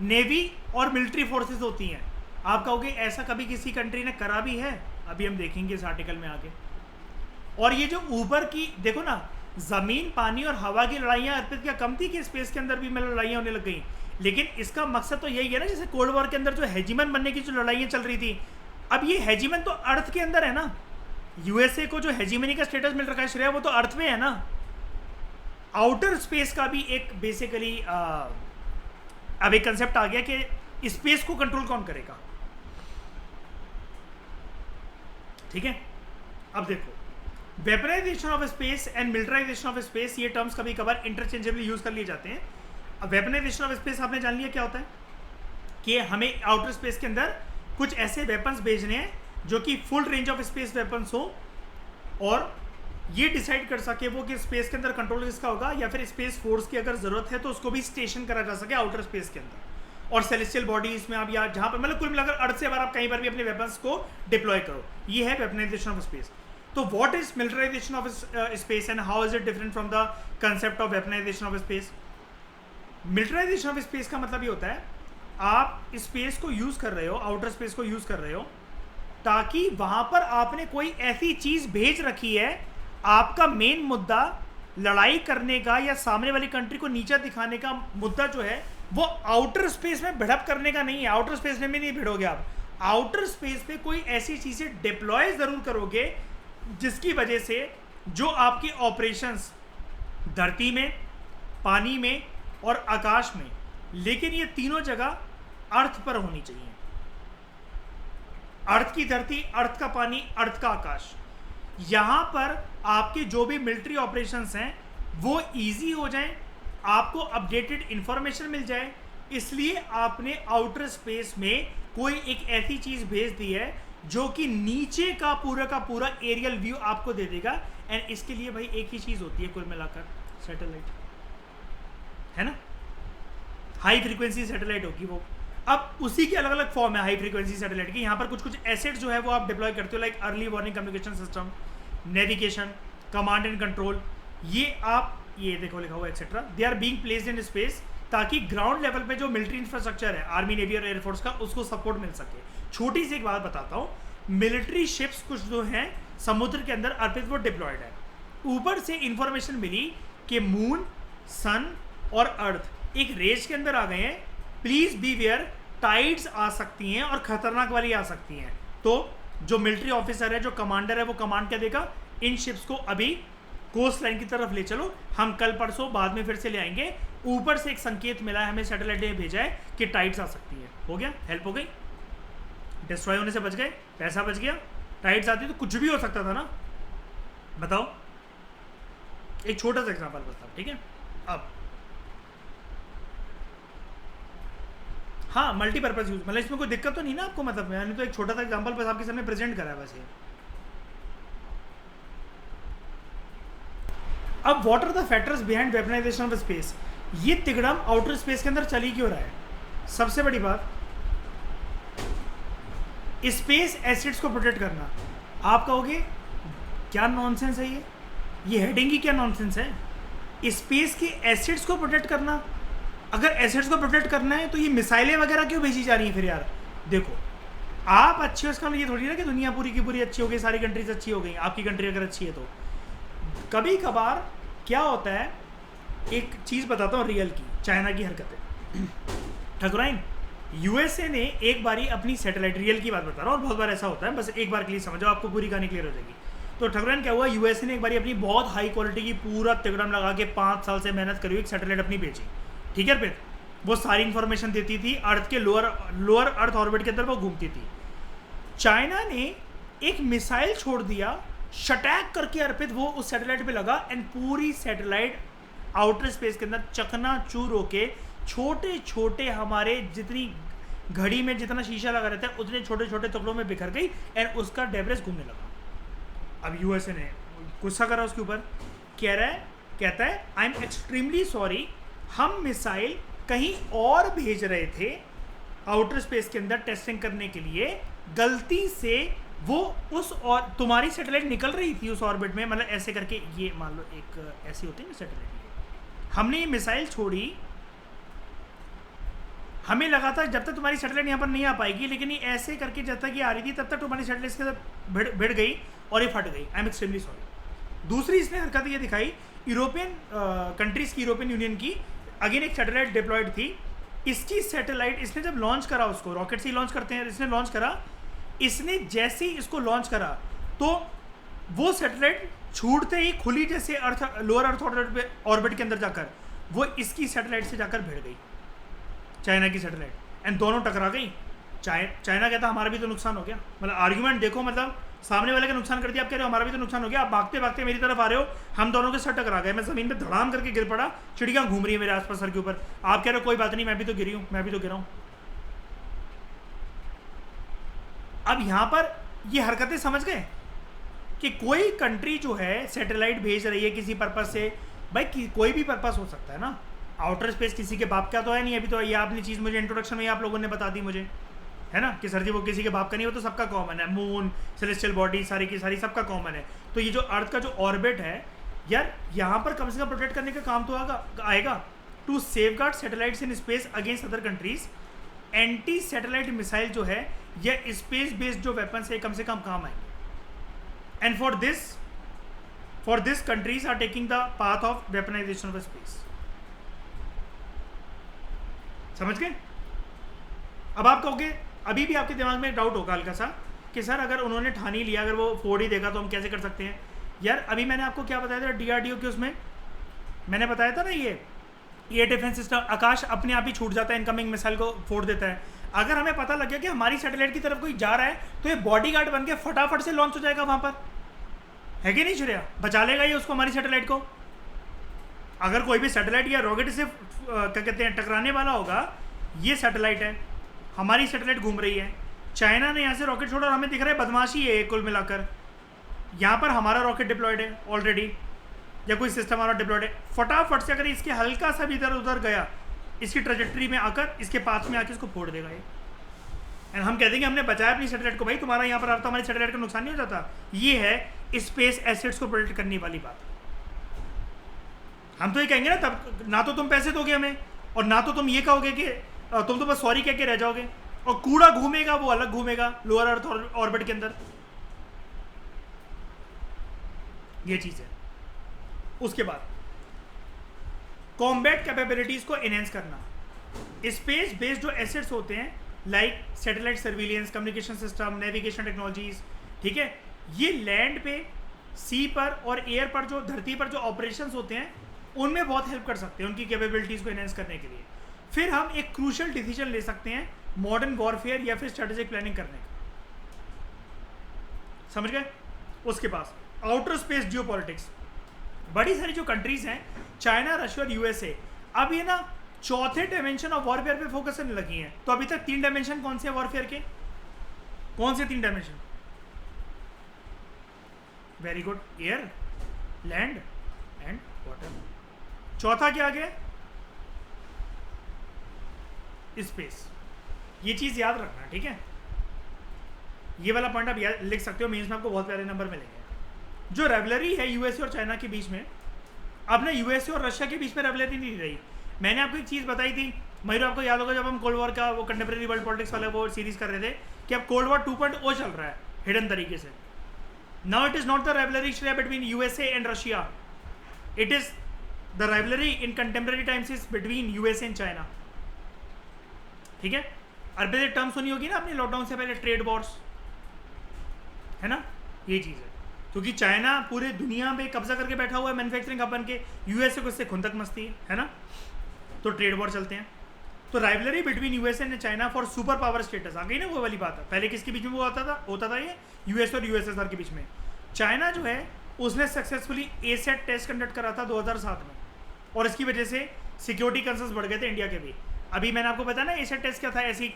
S1: नेवी और मिलिट्री फोर्सेस होती हैं। आप कहोगे ऐसा कभी किसी कंट्री ने करा भी है, अभी हम देखेंगे इस आर्टिकल में आगे। और ये जो ऊपर की देखो ना, जमीन, पानी और हवा की लड़ाइयां अर्पित क्या कम थी कि स्पेस के अंदर भी मतलब लड़ाइयां होने लग गई। लेकिन इसका मकसद तो यही है ना, जैसे कोल्ड वॉर के अंदर जो हेजिमन बनने की जो लड़ाइयां चल रही थी, अब ये हेजिमन तो अर्थ के अंदर है ना। यूएसए को जो हेजिमनी का स्टेटस मिल रखा है श्रेया, वो तो अर्थ में है ना। आउटर स्पेस का भी एक बेसिकली अब एक कंसेप्ट आ गया कि स्पेस को कंट्रोल कौन करेगा, ठीक है। अब देखो, weaponisation of space and militarisation of space, ये टर्म्स कभी कभार इंटरचेंजेबली यूज कर लिए जाते हैं। अब वेपनाइजेशन ऑफ स्पेस आपने जान लिया क्या होता है, कि हमें आउटर स्पेस के अंदर कुछ ऐसे वेपन्स भेजने हैं जो कि full range of space weapons हो, और ये डिसाइड कर सके वो कि स्पेस के अंदर कंट्रोल किसका होगा, या फिर स्पेस फोर्स की अगर जरूरत है तो उसको भी स्टेशन करा जा सके आउटर स्पेस के अंदर। और सेलेस्टियल बॉडीज में आप या जहां पर मतलब कुल मिलाकर अर्थ से अगर आप कहीं पर भी अपने वेपन्स को डिप्लॉय करो, ये है वेपनाइजेशन ऑफ स्पेस। तो what is militarisation of space and how is it different from the concept of weaponisation of space. Militarisation of space का मतलब ये होता है, आप स्पेस को यूज कर रहे हो, आउटर स्पेस को यूज कर रहे हो, ताकि वहां पर आपने कोई ऐसी चीज भेज रखी है, आपका मेन मुद्दा लड़ाई करने का या सामने वाली कंट्री को नीचा दिखाने का मुद्दा जो है, वो आउटर स्पेस में भिड़प करने का नहीं है। आउटर स्पेस में नहीं भिड़ोगे आप, आउटर स्पेस पे कोई ऐसी चीजें डिप्लॉय जरूर करोगे जिसकी वजह से जो आपके ऑपरेशंस धरती में, पानी में और आकाश में, लेकिन ये तीनों जगह अर्थ पर होनी चाहिए। अर्थ की धरती, अर्थ का पानी, अर्थ का आकाश, यहां पर आपके जो भी मिलिट्री ऑपरेशंस हैं वो इजी हो जाएं, आपको अपडेटेड इंफॉर्मेशन मिल जाए। इसलिए आपने आउटर स्पेस में कोई एक ऐसी चीज भेज दी है जो कि नीचे का पूरा एरियल व्यू आपको दे देगा। एंड इसके लिए भाई एक ही चीज होती है कुल मिलाकर, सैटेलाइट, है ना। हाई फ्रीक्वेंसी सैटेलाइट होगी वो, अब उसी की अलग अलग फॉर्म है हाई फ्रीक्वेंसी सैटेलाइट की। यहाँ पर कुछ कुछ एसेट्स जो है वो आप डिप्लॉय करते हो, like early warning communication system, navigation, command and control, ये आप ये देखो लिखा हुआ etcetera, they are being placed in space, ताकि ग्राउंड लेवल पे जो मिलिट्री इंफ्रास्ट्रक्चर है आर्मी, नेवी और एयरफोर्स का, उसको सपोर्ट मिल सके। छोटी सी एक बात बताता हूँ, मिलिट्री शिप्स कुछ जो हैं समुद्र के अंदर अर्पित वो डिप्लॉयड है। ऊपर से इंफॉर्मेशन मिली कि मून, सन और अर्थ एक रेंज के अंदर आ गए हैं, प्लीज बी वेयर, टाइड्स आ सकती हैं और खतरनाक वाली आ सकती हैं। तो जो मिलिट्री ऑफिसर है, जो कमांडर है, वो कमांड क्या देगा, इन शिप्स को अभी कोस्ट लाइन की तरफ ले चलो, हम कल परसों बाद में फिर से ले आएंगे। ऊपर से एक संकेत मिला है हमें, सैटेलाइट ने भेजा है कि टाइड्स आ सकती है। हो गया, हेल्प हो गई, डिस्ट्रॉय होने से बच गए, पैसा बच गया। टाइड्स आती तो कुछ भी हो सकता था ना, बताओ। एक छोटा सा एग्जांपल बताओ, ठीक है। अब हाँ, मल्टीपर्पज यूज, मतलब इसमें कोई दिक्कत तो नहीं ना आपको, मतलब मैंने तो एक छोटा सा एग्जांपल बस आपके सामने प्रेजेंट करा है बस ये। अब what are the factors behind weaponisation of space, ये तिगड़म आउटर स्पेस के अंदर चली क्यों रहा है? सबसे बड़ी बात, स्पेस एसिड्स को प्रोटेक्ट करना। आप कहोगे क्या नॉनसेंस है ये हेडिंग ही क्या नॉनसेंस है। स्पेस के एसिड्स को प्रोटेक्ट करना, अगर एसिड्स को प्रोटेक्ट करना है तो ये मिसाइलें वगैरह क्यों भेजी जा रही हैं फिर यार? देखो, आप अच्छे हो इसका मतलब ये थोड़ी ना कि दुनिया पूरी की पूरी अच्छी हो गई, सारी कंट्रीज अच्छी हो गई, आपकी कंट्री अगर अच्छी है तो। कभी कभार क्या होता है, एक चीज़ बताता हूँ रियल की, चाइना की हरकतें। ठकुराइन, यूएसए ने एक बारी अपनी सैटेलाइट, रियल की बात बता रहा हूँ और बहुत बार ऐसा होता है, बस एक बार के लिए समझो, आपको पूरी कहानी क्लियर हो जाएगी। तो ठकुराइन क्या हुआ, यूएसए ने एक बारी अपनी बहुत हाई क्वालिटी की पूरा तिगड़म लगा के 5 साल से मेहनत करी हुई एक सैटेलाइट अपनी भेजी, ठीक है। फिर वो सारी इंफॉर्मेशन देती थी, अर्थ के लोअर अर्थ ऑर्बिट के अंदर वो घूमती थी। चाइना ने एक मिसाइल छोड़ दिया, शटैक करके अर्पित वो उस सैटेलाइट पे लगा, एंड पूरी सैटेलाइट आउटर स्पेस के अंदर चकनाचूर होके छोटे छोटे, हमारे जितनी घड़ी में जितना शीशा लगा रहता है उतने छोटे छोटे टुकड़ों में बिखर गई, एंड उसका डेब्रिस घूमने लगा। अब यूएसए ने गुस्सा करा उसके ऊपर, कहता है आई एम एक्सट्रीमली सॉरी, हम मिसाइल कहीं और भेज रहे थे आउटर स्पेस के अंदर टेस्टिंग करने के लिए, गलती से वो उस, और तुम्हारी सैटेलाइट निकल रही थी उस ऑर्बिट में, मतलब ऐसे करके, ये मान लो एक ऐसी होती है ना सैटेलाइट, हमने ये मिसाइल छोड़ी, हमें लगा था जब तक तुम्हारी सैटेलाइट यहाँ पर नहीं आ पाएगी, लेकिन ये ऐसे करके जब तक ये आ रही थी तब तक तुम्हारी सैटेलाइट के साथ भिड़ गई और ये फट गई। I am extremely sorry. दूसरी इसने हरकत ये दिखाई, यूरोपियन कंट्रीज़ की, यूरोपियन यूनियन की, अगेन एक सैटेलाइट डिप्लॉयड थी, इसकी सैटेलाइट इसने जब लॉन्च करा, उसको रॉकेट से ही लॉन्च करते हैं, इसने लॉन्च करा, इसने जैसे ही इसको लॉन्च करा तो वो सैटेलाइट छूटते ही खुली, जैसे अर्थ लोअर अर्थ ऑर्बिट के अंदर जाकर वो इसकी सैटेलाइट से जाकर भिड़ गई, चाइना की सैटेलाइट, एंड दोनों टकरा गई। चाइना कहता हमारा भी तो नुकसान हो गया, मतलब आर्ग्यूमेंट देखो, मतलब सामने वाले का नुकसान कर दिया, आप कह रहे हो हमारा भी तो नुकसान हो गया, आप भागते भागते मेरी तरफ आ रहे हो, हम दोनों के सर टकरा गए, मैं जमीन पे धड़ाम करके गिर पड़ा, चिड़ियाँ घूम रही है मेरे आसपास सर के ऊपर, आप कह रहे हो कोई बात नहीं, मैं भी तो गिरी हूँ, मैं भी तो गिरा हूँ। अब यहाँ पर ये हरकतें समझ गए कि कोई कंट्री जो है सैटेलाइट भेज रही है किसी पर्पज से, भाई कोई भी पर्पज हो सकता है ना, आउटर स्पेस किसी के बाप का तो है नहीं। अभी तो ये आपने चीज़ मुझे इंट्रोडक्शन में आप लोगों ने बता दी मुझे, है ना, कि सर जी वो किसी के बाप का नहीं, वो तो सबका कॉमन है, मून, सेलेस्टियल बॉडी, सारी की सारी सबका कॉमन है। तो ये जो अर्थ का जो ऑर्बिट है यार, यहाँ पर कम से कम प्रोटेक्ट करने का काम तो आएगा, to safeguard satellites in space against other countries. Anti satellite missile जो है या स्पेस बेस्ड जो वेपन्स है कम से कम काम आएंगे, and for this countries are taking the path of weaponisation of space. समझ गए? अब आप कहोगे, अभी भी आपके दिमाग में डाउट होगा हल्का सा कि सर अगर उन्होंने ठान ही लिया, अगर वो 4D देगा तो हम कैसे कर सकते हैं? यार अभी मैंने आपको क्या बताया था DRDO के, उसमें मैंने बताया था ना, ये डिफेंस सिस्टम आकाश अपने आप ही छूट जाता है, इनकमिंग मिसाइल को फोड़ देता है। अगर हमें पता लग गया कि हमारी सैटेलाइट की तरफ कोई जा रहा है तो ये बॉडीगार्ड बन के फटाफट से लॉन्च हो जाएगा वहाँ पर, है कि नहीं श्रेया? बचा लेगा ये उसको, हमारी सैटेलाइट को। अगर कोई भी सैटेलाइट या रॉकेट से क्या कहते हैं टकराने वाला होगा, ये सैटेलाइट है, हमारी सैटेलाइट घूम रही है, चाइना ने यहाँ से रॉकेट छोड़ा और हमें दिख रहा है बदमाशी है कुल मिलाकर, यहाँ पर हमारा रॉकेट डिप्लॉयड है ऑलरेडी, या कोई सिस्टम हमारा डिप्लॉयड है, फटाफट से अगर इसके हल्का सा भी इधर उधर गया इसकी ट्रेजेक्ट्री में आकर इसके पाथ में आकर इसको फोड़ देगा ये। एंड हम कहते हैं कि हमने बचाया अपनी सैटेलाइट को। भाई तुम्हारा यहाँ पर आता हमारी सैटेलाइट का नुकसान नहीं हो जाता। ये है स्पेस एसेट्स को प्रोटेक्ट करने वाली बात। हम तो ये कहेंगे ना, तब ना तो तुम पैसे दोगे हमें और ना तो तुम ये कहोगे कि तुम तो बस सॉरी कह के रह जाओगे। और कूड़ा घूमेगा वो अलग घूमेगा लोअर अर्थ ऑर्बिट के अंदर, ये चीज है। उसके बाद कॉम्बैट कैपेबिलिटीज को एनहेंस करना। स्पेस बेस्ड जो एसेट्स होते हैं like satellite surveillance, communication system, navigation technologies, ठीक है, ये लैंड पे, सी पर और एयर पर, जो धरती पर जो ऑपरेशंस होते हैं उनमें बहुत हेल्प कर सकते हैं उनकी कैपेबिलिटीज को एनहेंस करने के लिए। फिर हम एक क्रूशियल डिसीजन ले सकते हैं मॉडर्न वॉरफेयर या फिर स्ट्रेटेजिक प्लानिंग करने का। समझ गए? उसके पास आउटर स्पेस जियोपॉलिटिक्स, बड़ी सारी जो कंट्रीज हैं, चाइना, रशिया और यूएसए, अब ये ना चौथे डायमेंशन ऑफ वॉरफेयर पे फोकस करने लगी हैं। तो अभी तक 3 डायमेंशन कौन से हैं वॉरफेयर के? कौन से 3 dimension? Very good, air, land and water. चौथा क्या आ गया? स्पेस। ये चीज याद रखना, ठीक है? ये वाला पॉइंट आप लिख सकते हो, मेंस में आपको बहुत प्यारे नंबर मिलेंगे। जो रेवलरी है यूएसए और चाइना के बीच में, अब ना यूएसए और रशिया के बीच में रेवलरी नहीं रही। मैंने आपको एक चीज़ बताई थी मयूर, आपको याद होगा जब हम कोल्ड वॉर का वो कंटेम्प्रेरी वर्ल्ड पॉलिटिक्स वाला वो सीरीज कर रहे थे कि अब कोल्ड वॉर 2.0 चल रहा है हिडन तरीके से। Now it is not the rivalry between USA and Russia, it is the rivalry in contemporary times is between USA and China, ठीक है? अरबे टर्म सुनी होगी ना आपने लॉकडाउन से पहले, ट्रेड वॉर्स, है ना? ये चीज़ है क्योंकि चाइना पूरे दुनिया में कब्जा करके बैठा हुआ है मैन्युफैक्चरिंग हब बन के, यूएसए को इससे खुंदक मस्ती है ना, तो ट्रेड वॉर चलते हैं। तो rivalry between USA and China for super power status आ गई ना, वो वाली बात है। पहले किसके बीच में वो होता था ये यूएस और यूएसएसआर के बीच में। चाइना जो है उसने सक्सेसफुली एसेट टेस्ट कंडक्ट करा था 2007 में, और इसकी वजह से सिक्योरिटी कंसर्न्स बढ़ गए थे इंडिया के भी। अभी मैंने आपको बताया ना एसेट टेस्ट क्या था, ऐसी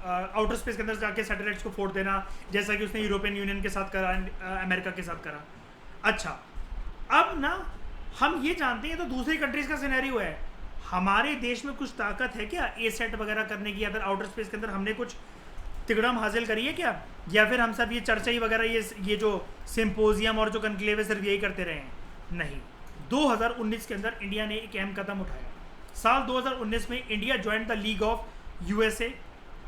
S1: आउटर स्पेस के अंदर जाके सैटेलाइट्स को फोड़ देना, जैसा कि उसने यूरोपियन यूनियन के साथ करा, अमेरिका के साथ करा। अच्छा, अब ना हम ये जानते हैं तो दूसरी कंट्रीज का सिनेरियो है, हमारे देश में कुछ ताकत है क्या एसेट वगैरह करने की, या फिर आउटर स्पेस के अंदर हमने कुछ तिगड़म हासिल करी है क्या, या फिर हम सब ये चर्चा ही वगैरह ये जो सिंपोजियम और जो कनक्लेव है सिर्फ यही करते रहे हैं? नहीं। 2019 के अंदर इंडिया ने एक अहम कदम उठाया। साल 2019 में India join the league of USA,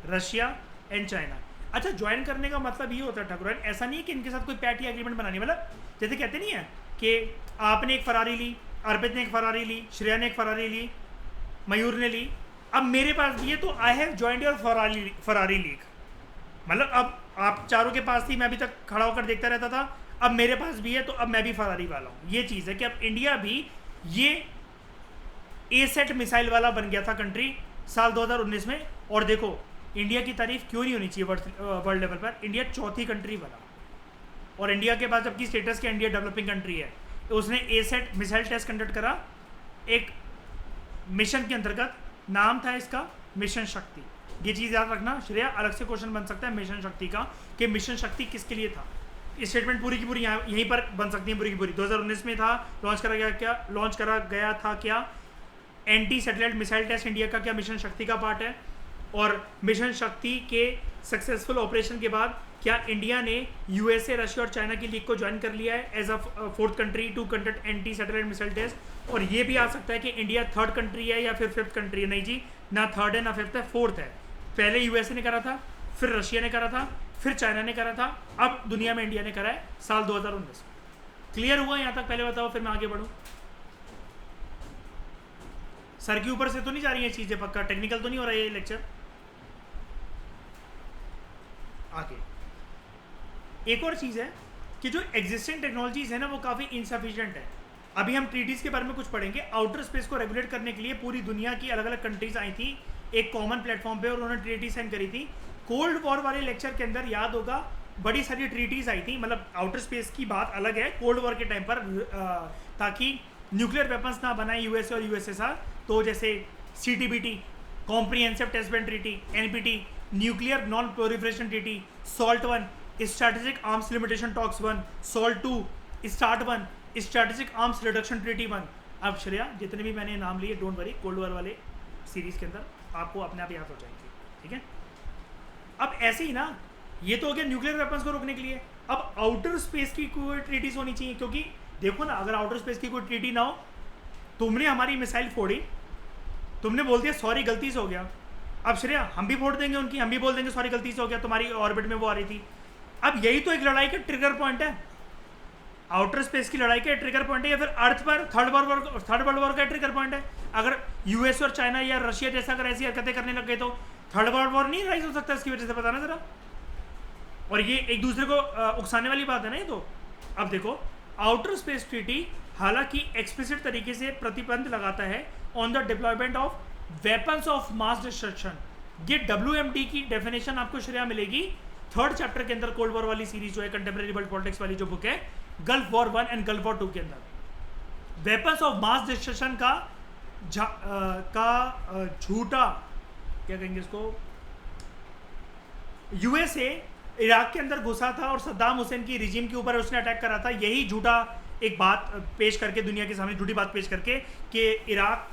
S1: Russia and China. अच्छा, ज्वाइन करने का मतलब ये होता है ठाकुर, ऐसा नहीं है कि इनके साथ कोई पैटी एग्रीमेंट बनानी, मतलब जैसे कहते नहीं है कि आपने एक फरारी ली, अर्पित ने एक फरारी ली, श्रेया ने एक फरारी ली, मयूर ने ली, अब मेरे पास भी है तो I have joined your Ferrari league. मतलब अब आप चारों के पास थी, मैं अभी तक खड़ा होकर देखता रहता था, अब मेरे पास भी है तो अब मैं भी फरारी वाला हूँ। ये चीज़ है कि अब इंडिया भी ये एसेट मिसाइल वाला बन गया था कंट्री साल 2019 में। और देखो इंडिया की तारीफ क्यों नहीं होनी चाहिए वर्ल्ड लेवल पर, इंडिया चौथी कंट्री बना, और इंडिया के पास जबकि स्टेटस के इंडिया डेवलपिंग कंट्री है, तो उसने एसेट मिसाइल टेस्ट कंडक्ट करा एक मिशन के अंतर्गत, नाम था इसका मिशन शक्ति। ये चीज़ याद रखना, श्रेया अलग से क्वेश्चन बन सकता है मिशन शक्ति का, कि मिशन शक्ति किसके लिए था। स्टेटमेंट पूरी की पूरी यहीं पर बन सकती है, पूरी की पूरी। 2019 में था, लॉन्च करा गया था क्या anti satellite missile test India का, क्या मिशन शक्ति का पार्ट है? और मिशन शक्ति के सक्सेसफुल ऑपरेशन के बाद क्या इंडिया ने यूएसए, रशिया और चाइना की लीग को ज्वाइन कर लिया है as a 4th country to conduct anti satellite missile test? और ये भी आ सकता है कि इंडिया 3rd कंट्री है या फिर 5th कंट्री है। नहीं जी, ना 3rd है ना 5th है, 4th है। पहले यूएसए ने करा था, फिर रशिया ने करा था, फिर चाइना ने करा था, अब दुनिया में इंडिया ने करा है साल 2019। क्लियर हुआ यहाँ तक? पहले बताओ फिर मैं आगे बढ़ूँ। सर के ऊपर से तो नहीं जा रही है चीजें? पक्का टेक्निकल तो नहीं हो रहा है ये लेक्चर? आगे एक और चीज़ है कि जो एग्जिस्टिंग टेक्नोलॉजीज है ना वो काफ़ी इनसफिशिएंट है। अभी हम ट्रीटीज़ के बारे में कुछ पढ़ेंगे। आउटर स्पेस को रेगुलेट करने के लिए पूरी दुनिया की अलग अलग कंट्रीज आई थी एक कॉमन प्लेटफॉर्म पे, और उन्होंने ट्रीटी साइन करी थी। कोल्ड वॉर वाले लेक्चर के अंदर याद होगा बड़ी सारी ट्रीटीज़ आई थी, मतलब आउटर स्पेस की बात अलग है, कोल्ड वॉर के टाइम पर ताकि न्यूक्लियर वेपन्स ना बनाए यूएसए और यूएसएसआर। तो जैसे CTBT, comprehensive test band treaty, NPT, nuclear non proliferation treaty, SALT I, strategic arms limitation talks 1, SALT II, START I, strategic arms reduction treaty 1। अब श्रेया जितने भी मैंने नाम लिए, डोंट वरी, कोल्ड वॉर वाले सीरीज के अंदर आपको अपने आप याद हो जाएंगी, ठीक है। अब ऐसे ही ना, ये तो हो गया न्यूक्लियर वेपन्स को रोकने के लिए। अब आउटर स्पेस की कोई ट्रीटीज होनी चाहिए, क्योंकि देखो ना, अगर आउटर स्पेस की कोई ट्रीटी ना हो, तुमने हमारी मिसाइल फोड़ी, तुमने बोल दिया सॉरी गलती से हो गया, अब श्रेया हम भी फोड़ देंगे उनकी, हम भी बोल देंगे सॉरी गलती से हो गया, तुम्हारी ऑर्बिट में वो आ रही थी। अब यही तो एक लड़ाई का ट्रिगर पॉइंट है, आउटर स्पेस की लड़ाई का ट्रिगर पॉइंट है, या फिर अर्थ पर थर्ड वर्ल्ड वॉर का ट्रिगर पॉइंट है। अगर यूएस और चाइना या रशिया जैसा अगर ऐसी हरकतें करने लग गए तो थर्ड वर्ल्ड वॉर नहीं राइज हो सकता इसकी वजह से, बताना जरा। और ये एक दूसरे को उकसाने वाली बात है ना ये तो। अब देखो, आउटर स्पेस ट्रीटी हालांकि एक्सप्लिसिट तरीके से प्रतिबंध लगाता है on the deployment of weapons of mass destruction. ये WMD की डेफिनेशन आपको श्रेया मिलेगी थर्ड चैप्टर के अंदर, कोल्ड वॉर वाली सीरीज जो है, कंटेम्प्रेरी वर्ल्ड पॉलिटिक्स वाली जो बुक है, gulf war 1 and gulf war 2 के अंदर। वेपन्स ऑफ मास डिस्ट्रक्शन का झूठा क्या कहेंगे इसको, यूएसए इराक के अंदर घुसा था और सद्दाम हुसैन की रिजीम के ऊपर उसने अटैक करा था, यही झूठा एक बात पेश करके, दुनिया के सामने झूठी बात पेश करके कि इराक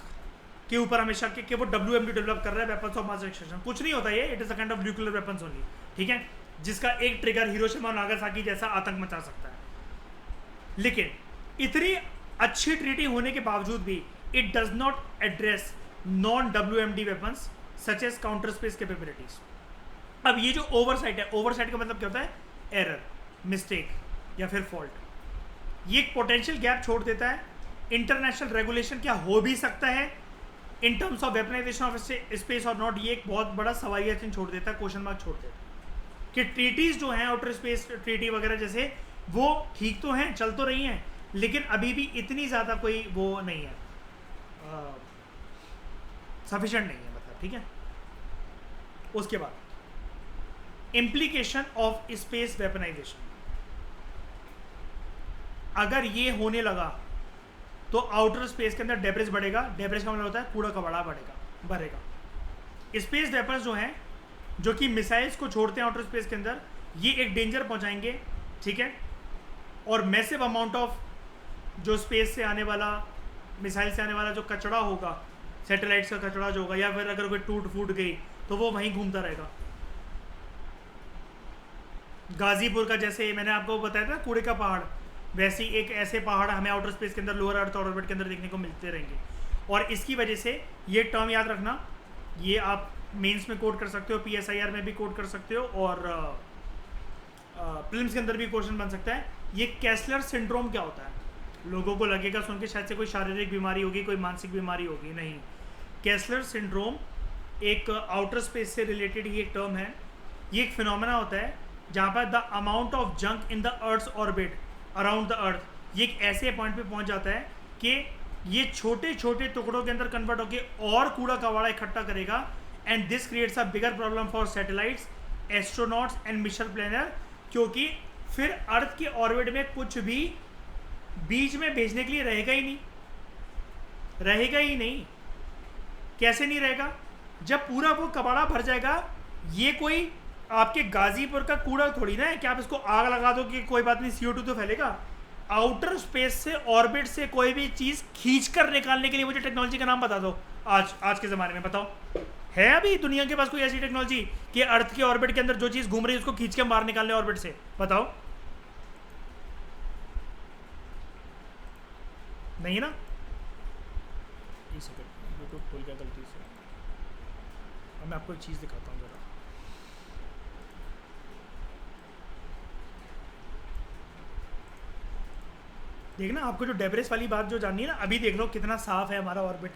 S1: के ऊपर हमेशा कि वो WMD डेवलप कर रहा है, वेपन्स ऑफ मास डिस्ट्रक्शन। कुछ नहीं होता ये, it is a kind of nuclear weapons only, ठीक है, जिसका एक ट्रिगर हिरोशिमा और नागासाकी जैसा आतंक मचा सकता है। लेकिन इतनी अच्छी ट्रीटी होने के बावजूद भी it does not address non WMD weapons such as counter space capabilities. अब ये जो ओवरसाइट है, ओवरसाइट का मतलब क्या होता है, एरर, मिस्टेक या फिर फॉल्ट। ये एक पोटेंशियल गैप छोड़ देता है। इंटरनेशनल रेगुलेशन क्या हो भी सकता है इन terms of weaponisation of space और नॉट, ये एक बहुत बड़ा सवालिया चिन्ह छोड़ देता है, क्वेश्चन मार्क छोड़ देता है कि ट्रीटीज जो हैं, आउटर स्पेस ट्रीटी वगैरह जैसे, वो ठीक तो हैं, चल तो रही हैं, लेकिन अभी भी इतनी ज़्यादा कोई वो नहीं है, सफिशिएंट नहीं है, मतलब, ठीक है। उसके बाद इम्प्लीकेशन ऑफ स्पेस वेपनाइजेशन, अगर ये होने लगा तो आउटर स्पेस के अंदर डेब्रिज बढ़ेगा। डेब्रिज का मतलब होता है कूड़ा कबाड़ा बढ़ेगा। स्पेस वेपन्स जो हैं, जो कि मिसाइल्स को छोड़ते हैं आउटर स्पेस के अंदर, ये एक डेंजर पहुंचाएंगे, ठीक है, और मैसिव अमाउंट ऑफ जो स्पेस से आने वाला, मिसाइल से आने वाला जो कचरा होगा, सैटेलाइट्स का कचरा जो होगा, या फिर अगर कोई टूट फूट गई तो वो वहीं घूमता रहेगा। गाजीपुर का जैसे मैंने आपको बताया था कूड़े का पहाड़, वैसे ही एक ऐसे पहाड़ हमें आउटर स्पेस के अंदर, लोअर अर्थ ऑर्बिट के अंदर देखने को मिलते रहेंगे। और इसकी वजह से ये टर्म याद रखना, ये आप मेंस में कोड कर सकते हो, PSIR में भी कोड कर सकते हो, और प्रीलिम्स के अंदर भी क्वेश्चन बन सकता है। ये कैसलर सिंड्रोम क्या होता है? लोगों को लगेगा सुन के शायद से कोई शारीरिक बीमारी होगी, कोई मानसिक बीमारी होगी, नहीं। कैसलर सिंड्रोम एक आउटर स्पेस से रिलेटेड ही एक टर्म है। ये एक फिनोमेना होता है जहाँ पर the amount of junk in the earth's orbit around the earth, ये एक ऐसे पॉइंट पे पहुँच जाता है कि ये छोटे छोटे टुकड़ों के अंदर कन्वर्ट होकर और कूड़ा कबाड़ा इकट्ठा करेगा, and this creates a bigger problem for satellites, astronauts and mission planner, क्योंकि फिर अर्थ के ऑर्बिट में कुछ भी बीच में भेजने के लिए रहेगा ही नहीं। कैसे नहीं रहेगा? जब पूरा वो कबाड़ा भर जाएगा। ये कोई आपके गाजीपुर का कूड़ा थोड़ी ना है कि आप इसको आग लगा दो कि कोई बात नहीं, CO2 तो फैलेगा। आउटर स्पेस से, ऑर्बिट से कोई भी चीज़ खींच कर निकालने के लिए मुझे टेक्नोलॉजी का नाम बता दो। आज के ज़माने में बताओ, है अभी दुनिया के पास कोई ऐसी टेक्नोलॉजी कि अर्थ के ऑर्बिट के अंदर जो चीज़ घूम रही है उसको खींच के बाहर निकालने ऑर्बिट से? बताओ, नहीं ना। एक सेकंड, यूट्यूब खोल गया गलती से। अब मैं आपको एक चीज़ दिखाता हूँ ज़रा। देखना, आपको जो डेब्रिस वाली बात जो जाननी है ना, अभी देख लो कितना साफ है हमारा ऑर्बिट।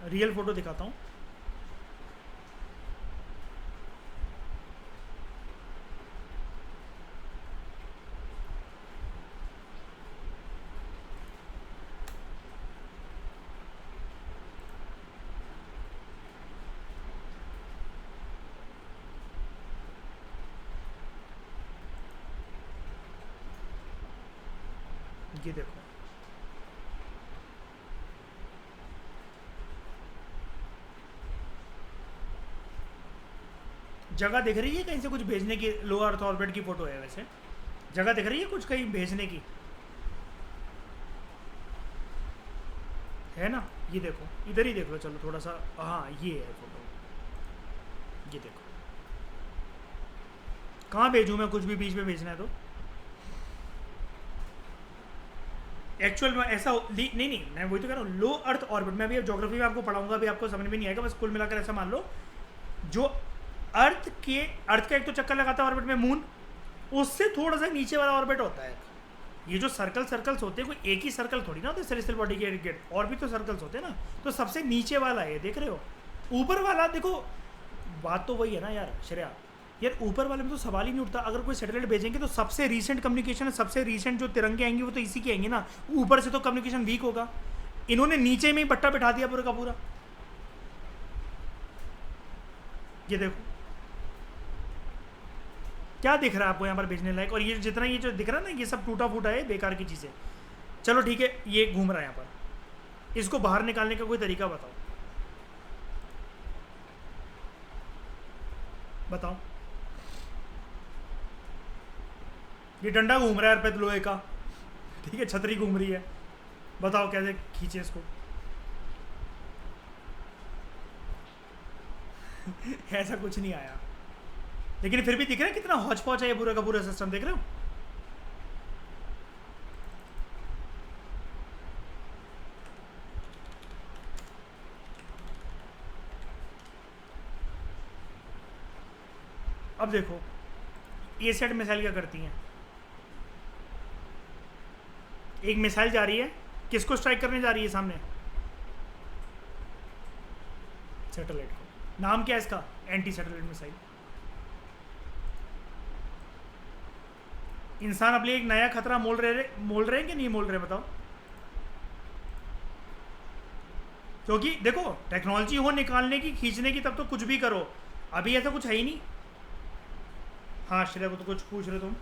S1: रियल फोटो दिखाता हूँ। ये देखो, जगह दिख रही है कहीं से कुछ भेजने की? लो अर्थ ऑर्बिट की फ़ोटो है वैसे, जगह दिख रही है कुछ कहीं भेजने की? है ना, ये देखो, इधर ही देख लो, चलो थोड़ा सा, हाँ ये है फोटो, ये देखो। कहाँ भेजूँ मैं? कुछ भी बीच में भेजना है तो एक्चुअल में ऐसा नहीं नहीं, मैं वही तो कह रहा हूँ, लो अर्थ ऑर्बिट। मैं अभी ज्योग्राफी में आपको पढ़ाऊंगा, अभी आपको समझ में नहीं आएगा, बस कुल मिलाकर ऐसा मान लो, जो अर्थ का एक तो चक्कर लगाता है ऑर्बिट में मून, उससे थोड़ा सा नीचे वाला ऑर्बिट होता है। ये जो सर्कल्स होते हैं, कोई एक ही सर्कल थोड़ी ना होते सेलेस्टियल बॉडी के इर्द गिर्द, और भी तो सर्कल्स होते हैं ना। तो सबसे नीचे वाला है, देख रहे हो? ऊपर वाला देखो, बात तो वही है ना यार श्रेया, यार ऊपर वाले में तो सवाल ही नहीं उठता। अगर कोई सैटेलाइट भेजेंगे तो सबसे रीसेंट कम्युनिकेशन है, सबसे रीसेंट जो तिरंगे आएंगे वो तो इसी के आएंगे ना। ऊपर से तो कम्युनिकेशन वीक होगा। इन्होंने नीचे में ही बट्टा बिठा दिया पूरा का पूरा। ये देखो क्या दिख रहा है आपको यहाँ पर भेजने लायक, और ये जितना ये जो दिख रहा है ना, ये सब टूटा फूटा है, बेकार की चीज़ें। चलो ठीक है, ये घूम रहा है यहाँ पर, इसको बाहर निकालने का कोई तरीका बताओ, बताओ। ये डंडा घूम रहा है अर्पित लोहे का, ठीक है, छतरी घूम रही है, बताओ कैसे खींचे इसको? ऐसा कुछ नहीं आया, लेकिन फिर भी दिख रहा है कितना हौच पौच है ये पूरा का पूरा सिस्टम, देख रहे हो? अब देखो ये सेट मिसाइल क्या करती हैं। एक मिसाइल जा रही है, किसको स्ट्राइक करने जा रही है? सामने सैटेलाइट को। नाम क्या है इसका? Anti satellite missile. इंसान अपने एक नया खतरा मोल रहे हैं कि नहीं मोल रहे, बताओ? क्योंकि देखो टेक्नोलॉजी हो निकालने की, खींचने की, तब तो कुछ भी करो। अभी ऐसा कुछ है ही नहीं। हाँ श्रेया को तो कुछ पूछ रहे तुम?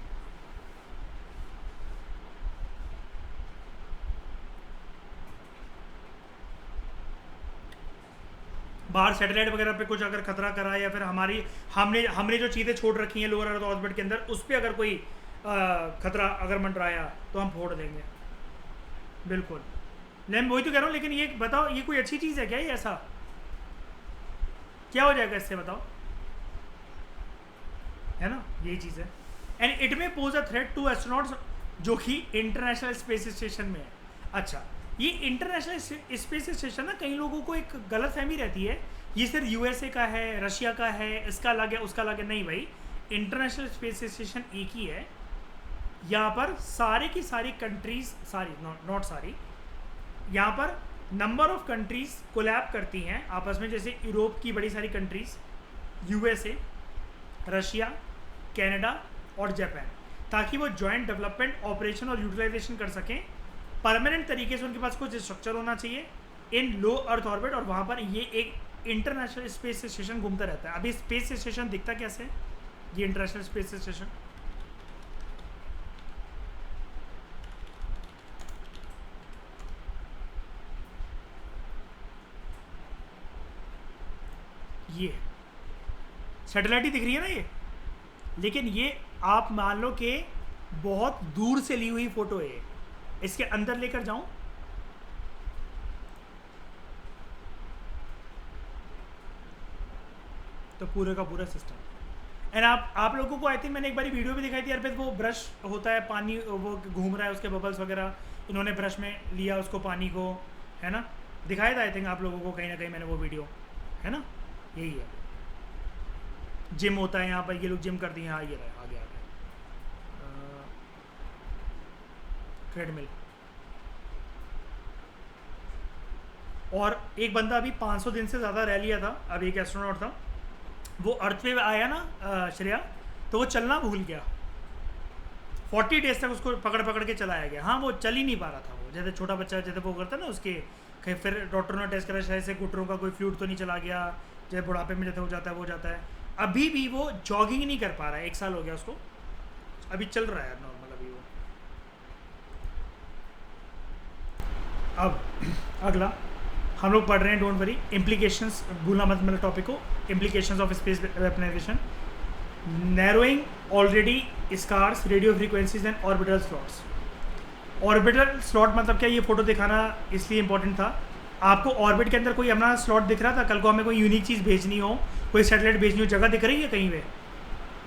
S1: बाहर सैटेलाइट वगैरह पे कुछ अगर खतरा करा, या फिर हमने जो चीज़ें छोड़ रखी हैं लोअर अर्थ ऑर्बिट के अंदर, उस पर अगर कोई खतरा अगर मंडराया तो हम फोड़ देंगे, बिल्कुल। मैं वही तो कह रहा हूँ। लेकिन ये बताओ, ये कोई अच्छी चीज़ है क्या? ये ऐसा क्या हो जाएगा इससे, बताओ? है ना, यही चीज़ है। And it may pose a threat to astronauts जो कि इंटरनेशनल स्पेस स्टेशन में है। अच्छा, ये इंटरनेशनल स्पेस स्टेशन ना, कई लोगों को एक गलत फहमी रहती है, ये सिर्फ यूएसए का है, रशिया का है, इसका अलग है, उसका अलग है। नहीं भाई, इंटरनेशनल स्पेस स्टेशन एक ही है। यहाँ पर सारे की सारी कंट्रीज, सारी नॉट सारी, यहाँ पर नंबर ऑफ कंट्रीज कोलैब करती हैं आपस में, जैसे यूरोप की बड़ी सारी कंट्रीज, यूएसए, रशिया, कनाडा और जापान, ताकि वो जॉइंट डेवलपमेंट, ऑपरेशन और यूटिलाइजेशन कर सकें परमानेंट तरीके से। उनके पास कुछ स्ट्रक्चर होना चाहिए इन लो अर्थ ऑर्बिट, और वहाँ पर ये एक इंटरनेशनल स्पेस स्टेशन घूमता रहता है। अभी स्पेस स्टेशन दिखता कैसे है? ये इंटरनेशनल स्पेस स्टेशन, ये सैटेलाइट ही दिख रही है ना ये, लेकिन ये आप मान लो कि बहुत दूर से ली हुई फोटो है। इसके अंदर लेकर जाऊं तो पूरे का पूरा सिस्टम। एंड आप लोगों को आई थिंक मैंने एक बार वीडियो भी दिखाई थी यार, वो ब्रश होता है, पानी वो घूम रहा है, उसके बबल्स वगैरह, इन्होंने ब्रश में लिया उसको, पानी को, है ना, दिखाया था आई थिंक आप लोगों को कहीं ना कहीं मैंने वो वीडियो, है ना? यही है, जिम होता है यहाँ पर, ये लोग जिम करती हैं। हाँ ये रहा, आगे आगे ट्रेडमिल। और एक बंदा अभी 500 दिन से ज़्यादा रह लिया था, अभी एक एस्ट्रोनॉट था, वो अर्थ पे आया ना श्रेया, तो वो चलना भूल गया। 40 डेज तक उसको पकड़ पकड़ के चलाया गया। हाँ वो चल ही नहीं पा रहा था, वो जैसे छोटा बच्चा जैसे वो करता है ना उसके, फिर डॉक्टर ने टेस्ट करा, शायद से घुटनों का कोई फ्लूइड तो नहीं चला गया, जैसे बुढ़ापे में जैसे हो जाता है वो जाता है। अभी भी वो जॉगिंग नहीं कर पा रहा है, 1 साल हो गया उसको, अभी चल रहा है नॉर्मल अभी वो। अब अगला हम लोग पढ़ रहे हैं, डोंट वरी, इम्प्लीकेशंस, भूलना मत मेरे टॉपिक को, implications of space weaponization. Narrowing already scarce radio frequencies and orbital slots. Orbital slot मतलब क्या, ये फोटो दिखाना इसलिए इंपॉर्टेंट था, आपको ऑर्बिट के अंदर कोई अपना स्लॉट दिख रहा था? कल को हमें कोई यूनिक चीज़ भेजनी हो, कोई सैटेलाइट भेजनी हो, जगह दिख रही है कहीं पे?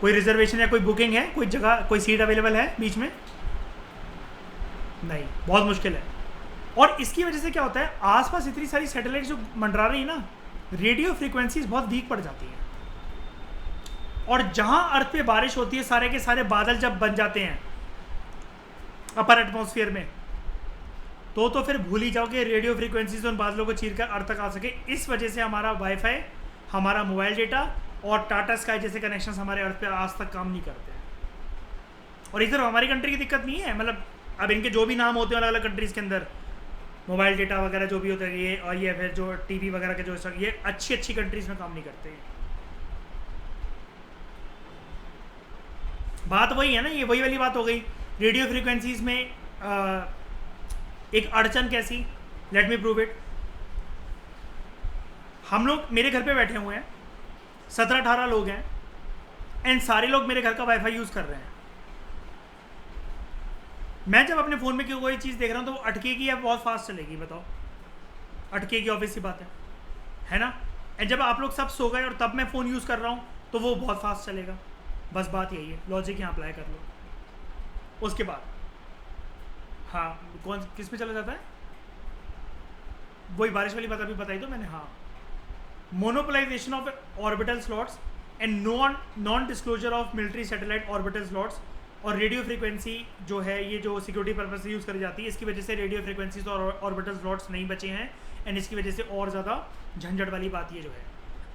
S1: कोई रिजर्वेशन या कोई बुकिंग है, कोई जगह, कोई सीट अवेलेबल है बीच में? नहीं, बहुत मुश्किल है। और इसकी वजह से क्या होता है, आसपास इतनी सारी सैटेलाइट जो मंडरा रही है ना, रेडियो फ्रीक्वेंसीज बहुत वीक पड़ जाती है। और जहां अर्थ पे बारिश होती है, सारे के सारे बादल जब बन जाते हैं अपर एटमॉस्फेयर में, तो फिर भूल ही जाओ कि रेडियो फ्रीक्वेंसीज उन बादलों को चीर कर अर्थ तक आ सके। इस वजह से हमारा वाईफाई, हमारा मोबाइल डेटा और टाटा स्काई जैसे कनेक्शंस हमारे अर्थ पे आज तक काम नहीं करते हैं। और इधर हमारी कंट्री की दिक्कत नहीं है, मतलब अब इनके जो भी नाम होते हैं अलग अलग कंट्रीज़ के अंदर, मोबाइल डेटा वगैरह जो भी होता है ये, और ये फिर जो टीवी वगैरह के जो, ये अच्छी अच्छी कंट्रीज़ में काम नहीं करते हैं। बात वही है ना, ये वही वाली बात हो गई। रेडियो फ्रीक्वेंसीज में एक अड़चन कैसी, लेट मी प्रूव इट। हम लोग मेरे घर पे बैठे हुए हैं, 17-18 लोग हैं, एंड सारे लोग मेरे घर का वाईफाई यूज़ कर रहे हैं। मैं जब अपने फ़ोन में कोई चीज़ देख रहा हूँ तो वो अटकेगी या बहुत फास्ट चलेगी? बताओ, अटकेगी, ऑब्वियस सी बात है ना। एंड जब आप लोग सब सो गए और तब मैं फ़ोन यूज़ कर रहा हूँ तो वो बहुत फास्ट चलेगा। बस बात यही है, लॉजिक यहाँ अप्लाई कर लो। उसके बाद हाँ, कौन किस में चला जाता है, वही बारिश वाली बात अभी बताई तो मैंने। हाँ, monopolisation of orbital slots and non disclosure of military satellite orbital slots. और रेडियो फ्रीक्वेंसी जो है, ये जो सिक्योरिटी पर्पज से यूज़ करी जाती है, इसकी वजह से रेडियो फ्रीक्वेंसीज और ऑर्बिटल स्लॉट्स नहीं बचे हैं, एंड इसकी वजह से और ज़्यादा झंझट वाली बात ये जो है।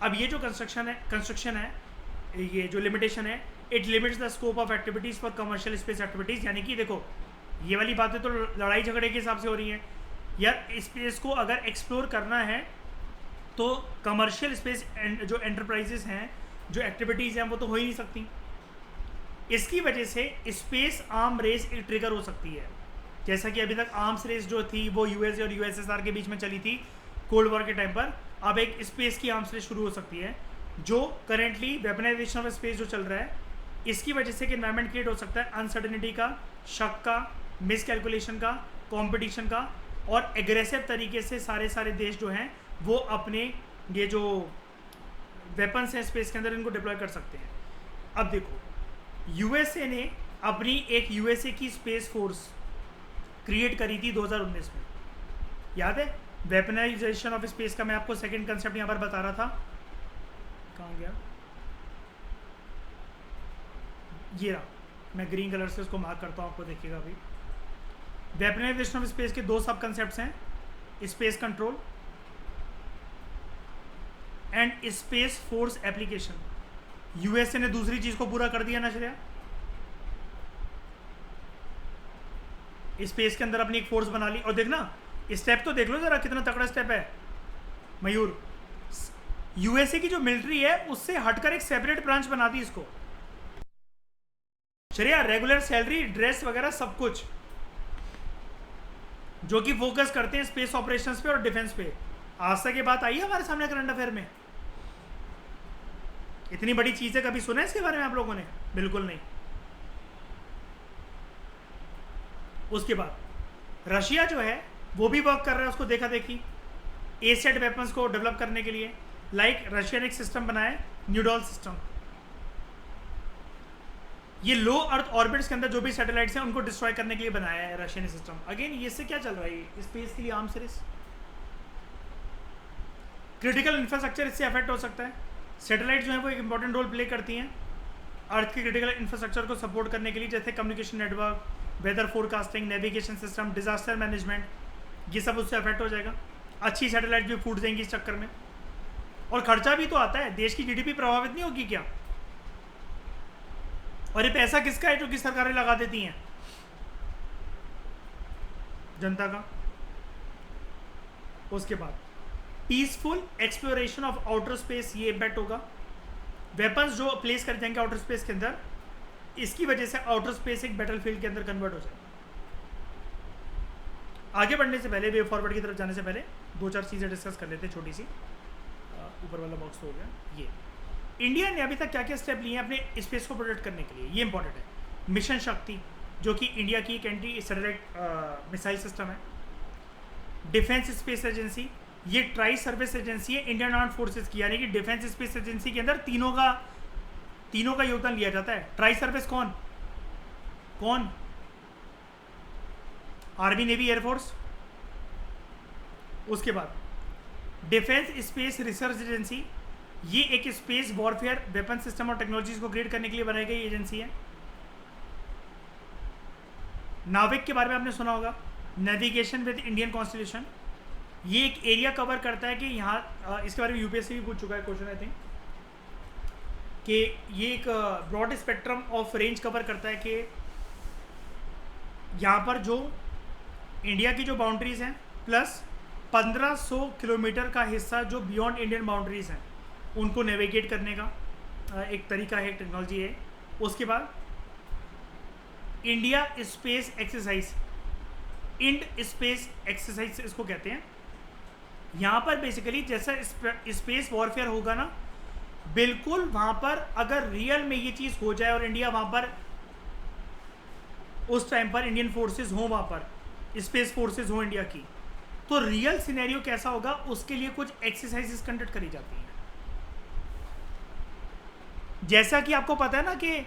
S1: अब ये जो कंस्ट्रक्शन है, ये जो लिमिटेशन है, it limits the scope of activities for commercial space activities. यानी कि देखो, ये वाली बातें तो लड़ाई झगड़े के हिसाब से हो रही हैं यार। स्पेस को अगर एक्सप्लोर करना है तो कमर्शियल स्पेस जो एंटरप्राइजेस हैं, जो एक्टिविटीज़ हैं, वो तो हो ही नहीं सकती। इसकी वजह से स्पेस आर्म रेस एक ट्रिगर हो सकती है। जैसा कि अभी तक आर्म्स रेस जो थी वो यूएसए और यूएसएसआर के बीच में चली थी कोल्ड वॉर के टाइम पर, अब एक स्पेस की आर्म्स रेस शुरू हो सकती है। जो करेंटली वेपनाइजेशन ऑफ स्पेस जो चल रहा है, इसकी वजह से एक एनवायरमेंट क्रिएट हो सकता है अनसर्टेनिटी का, शक का, मिस कैलकुलेशन का, कंपटीशन का, और एग्रेसिव तरीके से सारे देश जो हैं वो अपने ये जो वेपन्स हैं स्पेस के अंदर, इनको डिप्लॉय कर सकते हैं। अब देखो, यूएसए ने अपनी एक यूएसए की स्पेस फोर्स क्रिएट करी थी 2019 में, याद है? वेपनाइजेशन ऑफ स्पेस का मैं आपको सेकंड कंसेप्ट यहाँ पर बता रहा था, कहाँ गया ये रहा, मैं ग्रीन कलर से उसको मार्क करता हूँ, आपको देखिएगा अभी। वेपनाइजेशन ऑफ स्पेस के दो सब कंसेप्ट्स हैं, space control and space force application. USA ने दूसरी चीज को पूरा कर दिया ना श्रेया, स्पेस के अंदर अपनी एक फोर्स बना ली। और देखना, स्टेप तो देख लो जरा, कितना तगड़ा स्टेप है मयूर। यूएसए की जो मिलिट्री है उससे हटकर एक सेपरेट ब्रांच बना दी इसको। श्रेया, रेगुलर सैलरी, ड्रेस वगैरह सब कुछ, जो कि फोकस करते हैं स्पेस ऑपरेशंस पे और डिफेंस पे। आज तक ये बात आई है हमारे सामने करंट अफेयर में? इतनी बड़ी चीजें कभी सुना है इसके बारे में आप लोगों ने? बिल्कुल नहीं। उसके बाद रशिया जो है वो भी वर्क कर रहा है, उसको देखा देखी एसेट वेपन्स को डेवलप करने के लिए। लाइक रशिया ने एक सिस्टम बनाया है, न्यूडॉल सिस्टम। ये लो अर्थ ऑर्बिट्स के अंदर जो भी सैटेलाइट्स हैं उनको डिस्ट्रॉय करने के लिए बनाया है रशिया ने सिस्टम। अगेन ये इससे क्या चल रहा है, स्पेस के लिए आर्म्स रेस। क्रिटिकल इंफ्रास्ट्रक्चर इससे अफेक्ट हो सकता है। सैटेलाइट जो है वो एक इंपॉर्टेंट रोल प्ले करती हैं अर्थ के क्रिटिकल इंफ्रास्ट्रक्चर को सपोर्ट करने के लिए, जैसे communication network, weather forecasting, navigation system, disaster management, ये सब उससे अफेक्ट हो जाएगा। अच्छी सैटेलाइट भी फूट जाएंगी इस चक्कर में, और खर्चा भी तो आता है। देश की जीडीपी प्रभावित नहीं होगी क्या? और ये पैसा किसका है जो कि सरकारें लगा देती हैं? जनता का। उसके बाद peaceful exploration of outer space, ये इम्पैक्ट होगा। वेपन्स जो प्लेस कर जाएंगे आउटर स्पेस के अंदर, इसकी वजह से आउटर स्पेस एक बैटलफील्ड के अंदर कन्वर्ट हो जाएगा। आगे बढ़ने से पहले, वे फॉरवर्ड की तरफ जाने से पहले दो चार चीज़ें डिस्कस कर लेते हैं छोटी सी। ऊपर वाला बॉक्स तो हो गया ये। इंडिया ने अभी तक क्या क्या स्टेप लिए हैं अपने स्पेस को प्रोटेक्ट करने के लिए, ये इंपॉर्टेंट है। मिशन शक्ति जो कि इंडिया की एक एंटी सैटेलाइट मिसाइल सिस्टम है। डिफेंस स्पेस एजेंसी, ये ट्राई सर्विस एजेंसी है इंडियन आर्म फोर्सेस की, यानी कि डिफेंस स्पेस एजेंसी के अंदर तीनों का योगदान लिया जाता है। ट्राई सर्विस कौन कौन? Army, navy, air force. उसके बाद डिफेंस स्पेस रिसर्च एजेंसी, ये एक स्पेस वॉरफेयर वेपन सिस्टम और टेक्नोलॉजीज को क्रिएट करने के लिए बनाई गई एजेंसी है। नाविक के बारे में आपने सुना होगा, नेविगेशन विद इंडियन कॉन्स्टिट्यूशन, ये एक एरिया कवर करता है कि यहाँ इसके बारे में यूपीएससी भी पूछ चुका है क्वेश्चन आई थिंक, कि ये एक broad spectrum of range cover करता है कि यहाँ पर जो इंडिया की जो बाउंड्रीज हैं प्लस 1500 किलोमीटर का हिस्सा जो बियॉन्ड इंडियन बाउंड्रीज हैं उनको नेविगेट करने का एक तरीका है, एक टेक्नोलॉजी है। उसके बाद India space exercise, Ind space exercise इसको कहते हैं। यहाँ पर बेसिकली जैसा स्पेस वॉरफेयर होगा ना, बिल्कुल वहाँ पर अगर रियल में ये चीज़ हो जाए और इंडिया वहाँ पर उस टाइम पर इंडियन फोर्सेस हों, वहाँ पर स्पेस फोर्सेस हों इंडिया की, तो रियल सिनेरियो कैसा होगा उसके लिए कुछ एक्सरसाइजेस कंडक्ट करी जाती हैं। जैसा कि आपको पता है ना कि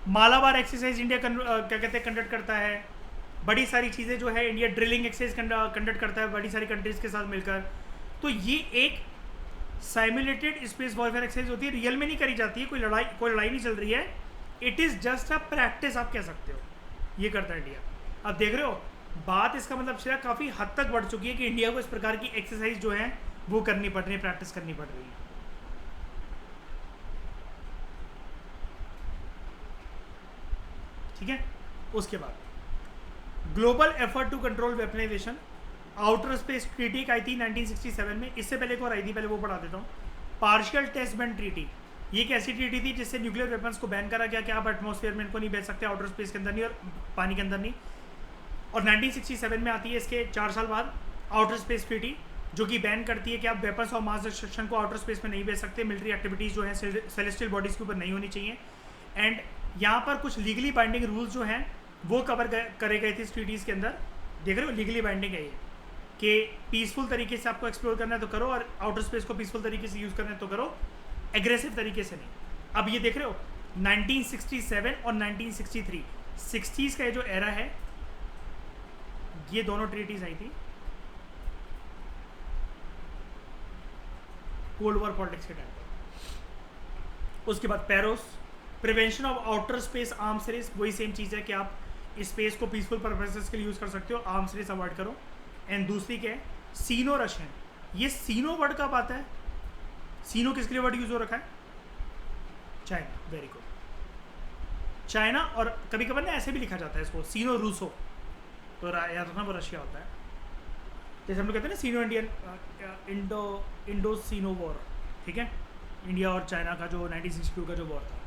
S1: मालाबार एक्सरसाइज इंडिया क्या कहते हैं कंडक्ट करता है, बड़ी सारी चीज़ें जो है इंडिया ड्रिलिंग एक्सरसाइज कंडक्ट करता है बड़ी सारी कंट्रीज़ के साथ मिलकर, तो ये एक साइमुलेटेड स्पेस वॉरफेयर एक्सरसाइज होती है, रियल में नहीं करी जाती है, कोई लड़ाई नहीं चल रही है, it is just a practice आप कह सकते हो, ये करता है इंडिया। अब देख रहे हो बात, इसका मतलब शायद काफ़ी हद तक बढ़ चुकी है कि इंडिया को इस प्रकार की एक्सरसाइज जो है वो करनी पड़ रही है, प्रैक्टिस करनी पड़ रही है। ठीक है। उसके बाद global effort to control weaponization, outer space treaty आई थी 1967 में, इससे पहले एक और आई थी, पहले वो पढ़ा देता हूँ। पार्शियल टेस्ट बैन ट्रीटी, ये एक ऐसी ट्रीटी थी जिससे न्यूक्लियर वेपन्स को बैन करा गया कि आप एटमॉस्फेयर में इनको नहीं भेज सकते, आउटर स्पेस के अंदर नहीं और पानी के अंदर नहीं। और 1967 में आती है इसके 4 साल बाद आउटर स्पेस ट्रीटी, जो कि बैन करती है कि आप वेपन्स और मास डिस्ट्रक्शन को आउटर स्पेस में नहीं भेज सकते, मिलिट्री एक्टिविटीज़ जो हैं सेलेस्टियल बॉडीज़ के ऊपर नहीं होनी चाहिए। एंड यहाँ पर कुछ लीगली बाइंडिंग रूल्स जो हैं वो कवर करे गए थे इस ट्रीटीज़ के अंदर। देख रहे हो लीगली बाइंडिंग है ये, कि पीसफुल तरीके से आपको एक्सप्लोर करना है तो करो, और आउटर स्पेस को पीसफुल तरीके से यूज़ करना है तो करो, एग्रेसिव तरीके से नहीं। अब ये देख रहे हो 1967 और 1963 60s का ये जो एरा है, ये दोनों ट्रीटीज आई थी कोल्ड वॉर पॉलिटिक्स के टाइम पर। उसके बाद Paris, prevention of outer space arms race, वही सेम चीज़ है कि आप स्पेस को पीसफुल पर्पसेस के लिए यूज़ कर सकते हो, आर्म्स रेस अवॉइड करो। एंड दूसरी क्या है, सीनो रशियन, ये सीनो वर्ड कब आता है? सीनो किसके लिए वर्ड यूज हो रखा है? China, very good, China. और कभी कभार ना ऐसे भी लिखा जाता है इसको सीनो रूसो, तो याद रखना वो रशिया होता है। जैसे हम लोग कहते हैं ना सीनो इंडियन इंडो सीनो वॉर, ठीक है, इंडिया और चाइना का जो 1962 का जो वॉर था।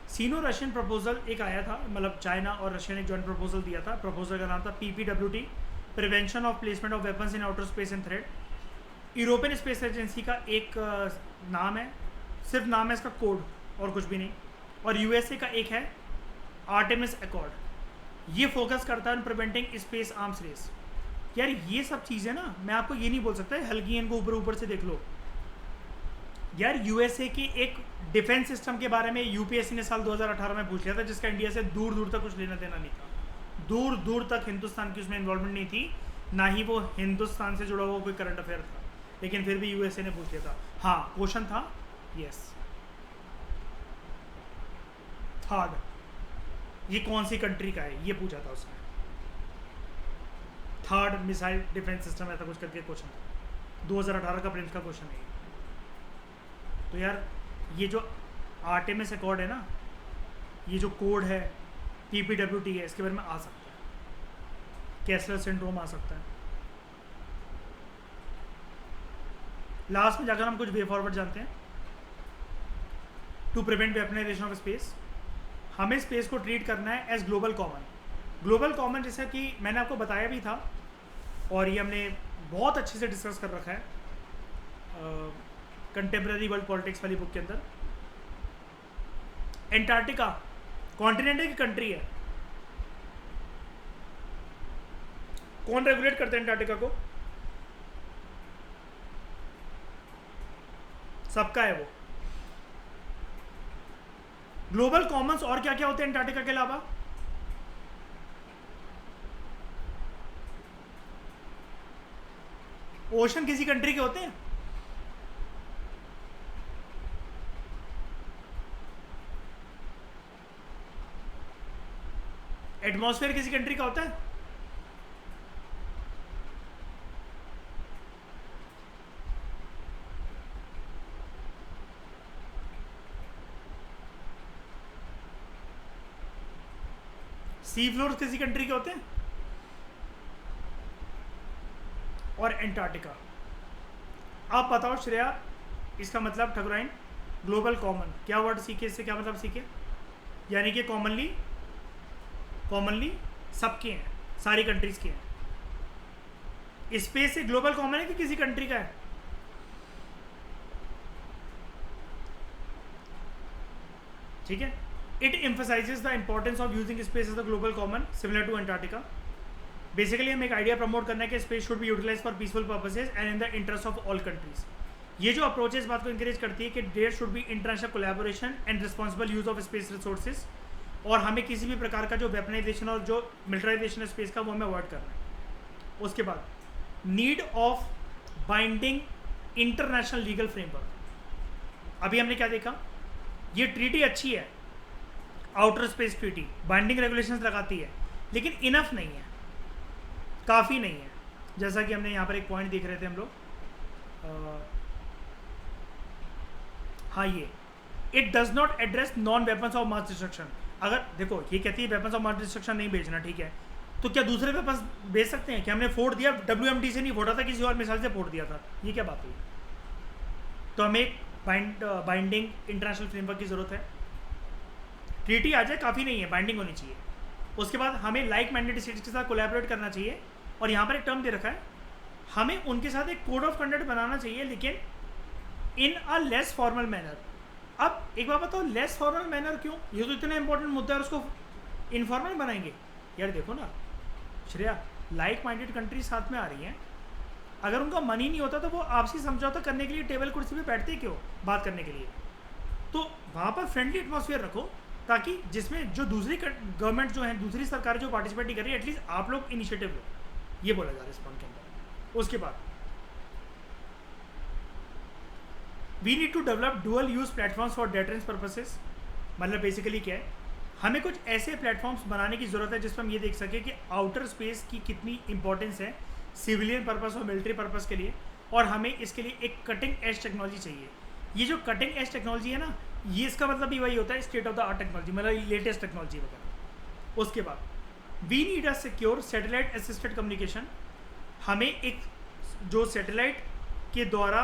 S1: सीनो रशियन प्रपोजल एक आया था, मतलब चाइना और रशिया ने जॉइंट प्रपोजल दिया था, प्रपोजल का नाम था PPWT, prevention of placement of weapons in outer space and thread. European space agency का एक नाम है, सिर्फ नाम है इसका कोड और कुछ भी नहीं। और USA का एक है आर्टेमिस अकॉर्ड, ये फोकस करता है प्रिवेंटिंग स्पेस आर्म्स रेस। यार ये सब चीज़ें ना, मैं आपको ये नहीं बोल सकता हल्की इनको ऊपर ऊपर से देख लो। यार USA की एक डिफेंस सिस्टम के बारे में UPSC ने साल 2018 में पूछ लिया था, जिसका इंडिया से दूर दूर तक कुछ लेना देना नहीं था, दूर दूर तक हिंदुस्तान की उसमें इन्वॉल्वमेंट नहीं थी, ना ही वो हिंदुस्तान से जुड़ा हुआ कोई करंट अफेयर था, लेकिन फिर भी USA ने पूछ लिया था। हाँ क्वेश्चन था, यस, थर्ड, ये कौन सी कंट्री का है ये पूछा था उसने, थर्ड मिसाइल डिफेंस सिस्टम ऐसा कुछ करके क्वेश्चन था, 2018 का प्रिंस का क्वेश्चन है। तो यार ये जो आर्टेमिस अकॉर्ड है ना, ये जो कोड है PPWT है, इसके बारे में आ सकता है, कैसलर सिंड्रोम आ सकता है। लास्ट में जाकर हम कुछ वे फॉरवर्ड जानते हैं। To prevent weaponization of space, हमें स्पेस को ट्रीट करना है as global common. Global common जैसा कि मैंने आपको बताया भी था और ये हमने बहुत अच्छे से डिस्कस कर रखा है कंटेम्प्रेरी वर्ल्ड पॉलिटिक्स वाली बुक के अंदर। एंटार्क्टिका कॉन्टिनेंट की कंट्री है, कौन रेगुलेट करता है एंटार्क्टिका को? सबका है वो। ग्लोबल कॉमन्स और क्या क्या होते हैं एंटार्क्टिका के अलावा? ओशन किसी कंट्री के होते हैं? एटमॉस्फेयर किसी कंट्री का होता है? सी फ्लोर किसी कंट्री के होते हैं? और एंटार्क्टिका। आप बताओ श्रेया, इसका मतलब ठकुराइन, ग्लोबल कॉमन क्या वर्ड सीखे, इससे क्या मतलब सीखे? यानी कि कॉमनली सबके हैं, सारी कंट्रीज के हैं। स्पेस से ग्लोबल कॉमन है कि किसी कंट्री का है? ठीक है। It emphasizes the importance of using space as the global common similar to Antarctica. Basically हम एक आइडिया प्रमोट करना है कि space should be utilize for peaceful purposes and in the interest of all countries. ये जो approach है इस बात को इंकरेज करती है कि there should be international collaboration and responsible use of space resources, और हमें किसी भी प्रकार का जो वेपनाइजेशन और जो मिलिटराइजेशन है स्पेस का वो हमें अवॉइड करना है। उसके बाद need of binding international legal framework. अभी हमने क्या देखा, ये ट्रीटी अच्छी है, outer space treaty binding regulations लगाती है, लेकिन इनफ नहीं है, काफ़ी नहीं है। जैसा कि हमने यहाँ पर एक पॉइंट देख रहे थे हम लोग, हाँ ये it does not address non weapons of mass destruction. अगर देखो ये कहती है वेपन्स ऑफ मास डिस्ट्रक्शन नहीं भेजना, ठीक है, तो क्या दूसरे वेपन्स भेज सकते हैं? क्या हमने फोड़ दिया, WMD से नहीं फोड़ा था, किसी और मिसाइल से फोड़ दिया था, ये क्या बात हुई? तो हमें एक बाइंडिंग इंटरनेशनल फ्रेमवर्क की ज़रूरत है। ट्रीटी आ जाए काफ़ी नहीं है, बाइंडिंग होनी चाहिए। उसके बाद हमें लाइक माइंडेड स्टेट्स के साथ कोलैबोरेट करना चाहिए, और यहाँ पर एक टर्म दे रखा है, हमें उनके साथ एक कोड ऑफ कंडक्ट बनाना चाहिए, लेकिन इन अ लेस फॉर्मल मैनर। अब एक बात बताओ, लेस फॉर्मल मैनर क्यों? ये तो इतना इंपॉर्टेंट मुद्दा है, उसको इनफॉर्मल बनाएंगे? यार देखो ना श्रेया, लाइक माइंडेड कंट्रीज साथ में आ रही हैं, अगर उनका मन ही नहीं होता तो वो आपसी समझौता करने के लिए टेबल कुर्सी पे बैठते क्यों बात करने के लिए? तो वहाँ पर फ्रेंडली एटमॉस्फेयर रखो, ताकि जिसमें जो दूसरी गवर्नमेंट जो है, दूसरी सरकार जो पार्टिसिपेट नहीं कर रही है, एटलीस्ट आप लोग इनिशिएटिव लो, ये बोला जा रहा है इस पॉइंट के अंदर। उसके बाद we need to develop dual use platforms for deterrence purposes. मतलब बेसिकली क्या है, हमें कुछ ऐसे प्लेटफॉर्म्स बनाने की ज़रूरत है जिसमें हम ये देख सकें कि आउटर स्पेस की कितनी इंपॉर्टेंस है सिविलियन पर्पस और मिलिट्री पर्पस के लिए, और हमें इसके लिए एक कटिंग एज टेक्नोलॉजी चाहिए। ये जो कटिंग एज टेक्नोलॉजी है ना, ये इसका मतलब भी वही होता है state of the art technology, मतलब लेटेस्ट टेक्नोलॉजी वगैरह। उसके बाद we need a secure satellite assisted communication. हमें एक जो सैटेलाइट के द्वारा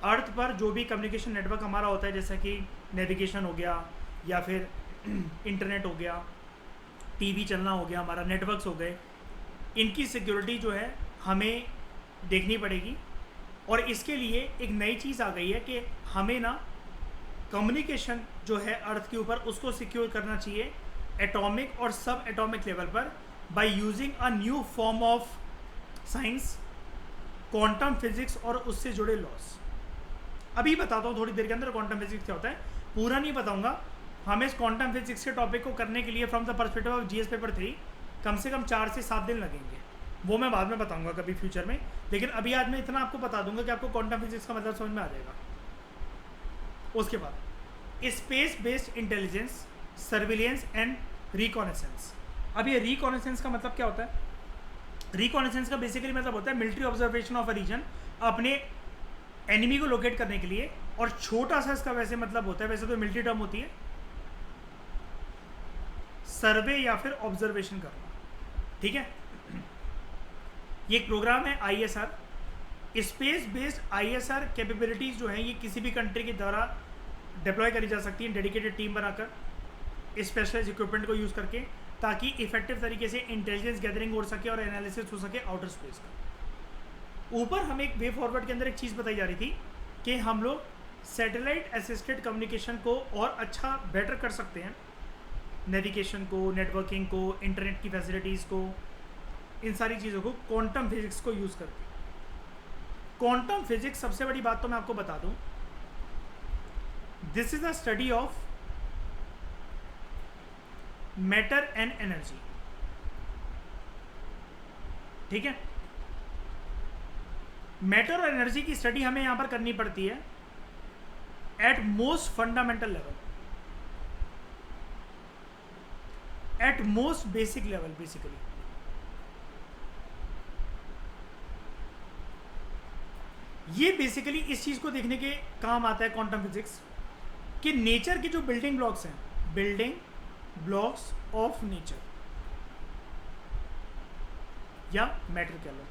S1: अर्थ पर जो भी कम्युनिकेशन नेटवर्क हमारा होता है, जैसा कि नेविगेशन हो गया, या फिर इंटरनेट हो गया, टीवी चलना हो गया, हमारा नेटवर्क्स हो गए, इनकी सिक्योरिटी जो है हमें देखनी पड़ेगी। और इसके लिए एक नई चीज़ आ गई है कि हमें ना कम्युनिकेशन जो है अर्थ के ऊपर उसको सिक्योर करना चाहिए एटॉमिक और सब एटॉमिक लेवल पर, by using a new form of science, quantum physics और उससे जुड़े लॉस। अभी बताता हूँ थोड़ी देर के अंदर क्वांटम फिजिक्स क्या होता है, पूरा नहीं बताऊँगा। हमें इस क्वांटम फिजिक्स के टॉपिक को करने के लिए from the perspective of GS paper 3 कम से कम 4 से 7 दिन लगेंगे, वो मैं बाद में बताऊंगा कभी फ्यूचर में। लेकिन अभी आज मैं इतना आपको बता दूंगा कि आपको क्वांटम फिजिक्स का मतलब समझ में आ जाएगा। उसके बाद space based intelligence, surveillance and reconnaissance. अब ये रिकॉनेसेंस का मतलब क्या होता है? रिकॉनेसेंस का बेसिकली मतलब होता है military observation of a region, अपने एनिमी को लोकेट करने के लिए। और छोटा सा इसका वैसे मतलब होता है, वैसे तो मिलिट्री टर्म होती है, सर्वे या फिर ऑब्जर्वेशन करना, ठीक है। ये एक प्रोग्राम है ISR, space based ISR capabilities जो हैं ये किसी भी कंट्री के द्वारा डिप्लॉय करी जा सकती है डेडिकेटेड टीम बनाकर, स्पेशलाइज इक्विपमेंट को यूज़ करके, ताकि इफेक्टिव तरीके से इंटेलिजेंस गैदरिंग हो सके और एनालिसिस हो सके आउटर स्पेस का। ऊपर हमें एक वे फॉरवर्ड के अंदर एक चीज़ बताई जा रही थी कि हम लोग सैटेलाइट असिस्टेड कम्युनिकेशन को और अच्छा बेटर कर सकते हैं, नेविगेशन को, नेटवर्किंग को, इंटरनेट की फैसिलिटीज़ को, इन सारी चीज़ों को क्वांटम फिजिक्स को यूज़ करके। क्वांटम फिजिक्स, सबसे बड़ी बात तो मैं आपको बता दूं, this is a study of matter and energy. ठीक है, मैटर और एनर्जी की स्टडी हमें यहां पर करनी पड़ती है at most fundamental level, at most basic level basically. ये बेसिकली इस चीज को देखने के काम आता है क्वांटम फिजिक्स, कि नेचर के जो बिल्डिंग ब्लॉक्स हैं, बिल्डिंग ब्लॉक्स ऑफ नेचर या मैटर कह लो,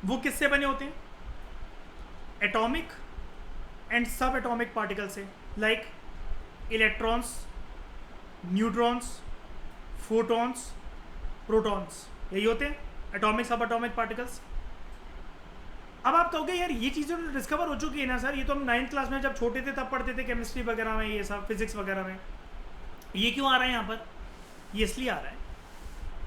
S1: वो किससे बने होते हैं? एटॉमिक एंड सब एटॉमिक पार्टिकल से, like electrons, neutrons, photons, protons, यही होते हैं एटॉमिक सब एटॉमिक पार्टिकल्स। अब आप कहोगे यार ये चीज़ें तो डिस्कवर हो चुकी है ना सर, ये तो हम 9th क्लास में जब छोटे थे तब पढ़ते थे केमिस्ट्री वगैरह में, ये सब फिजिक्स वगैरह में, ये क्यों आ रहा है यहाँ पर? ये इसलिए आ रहा है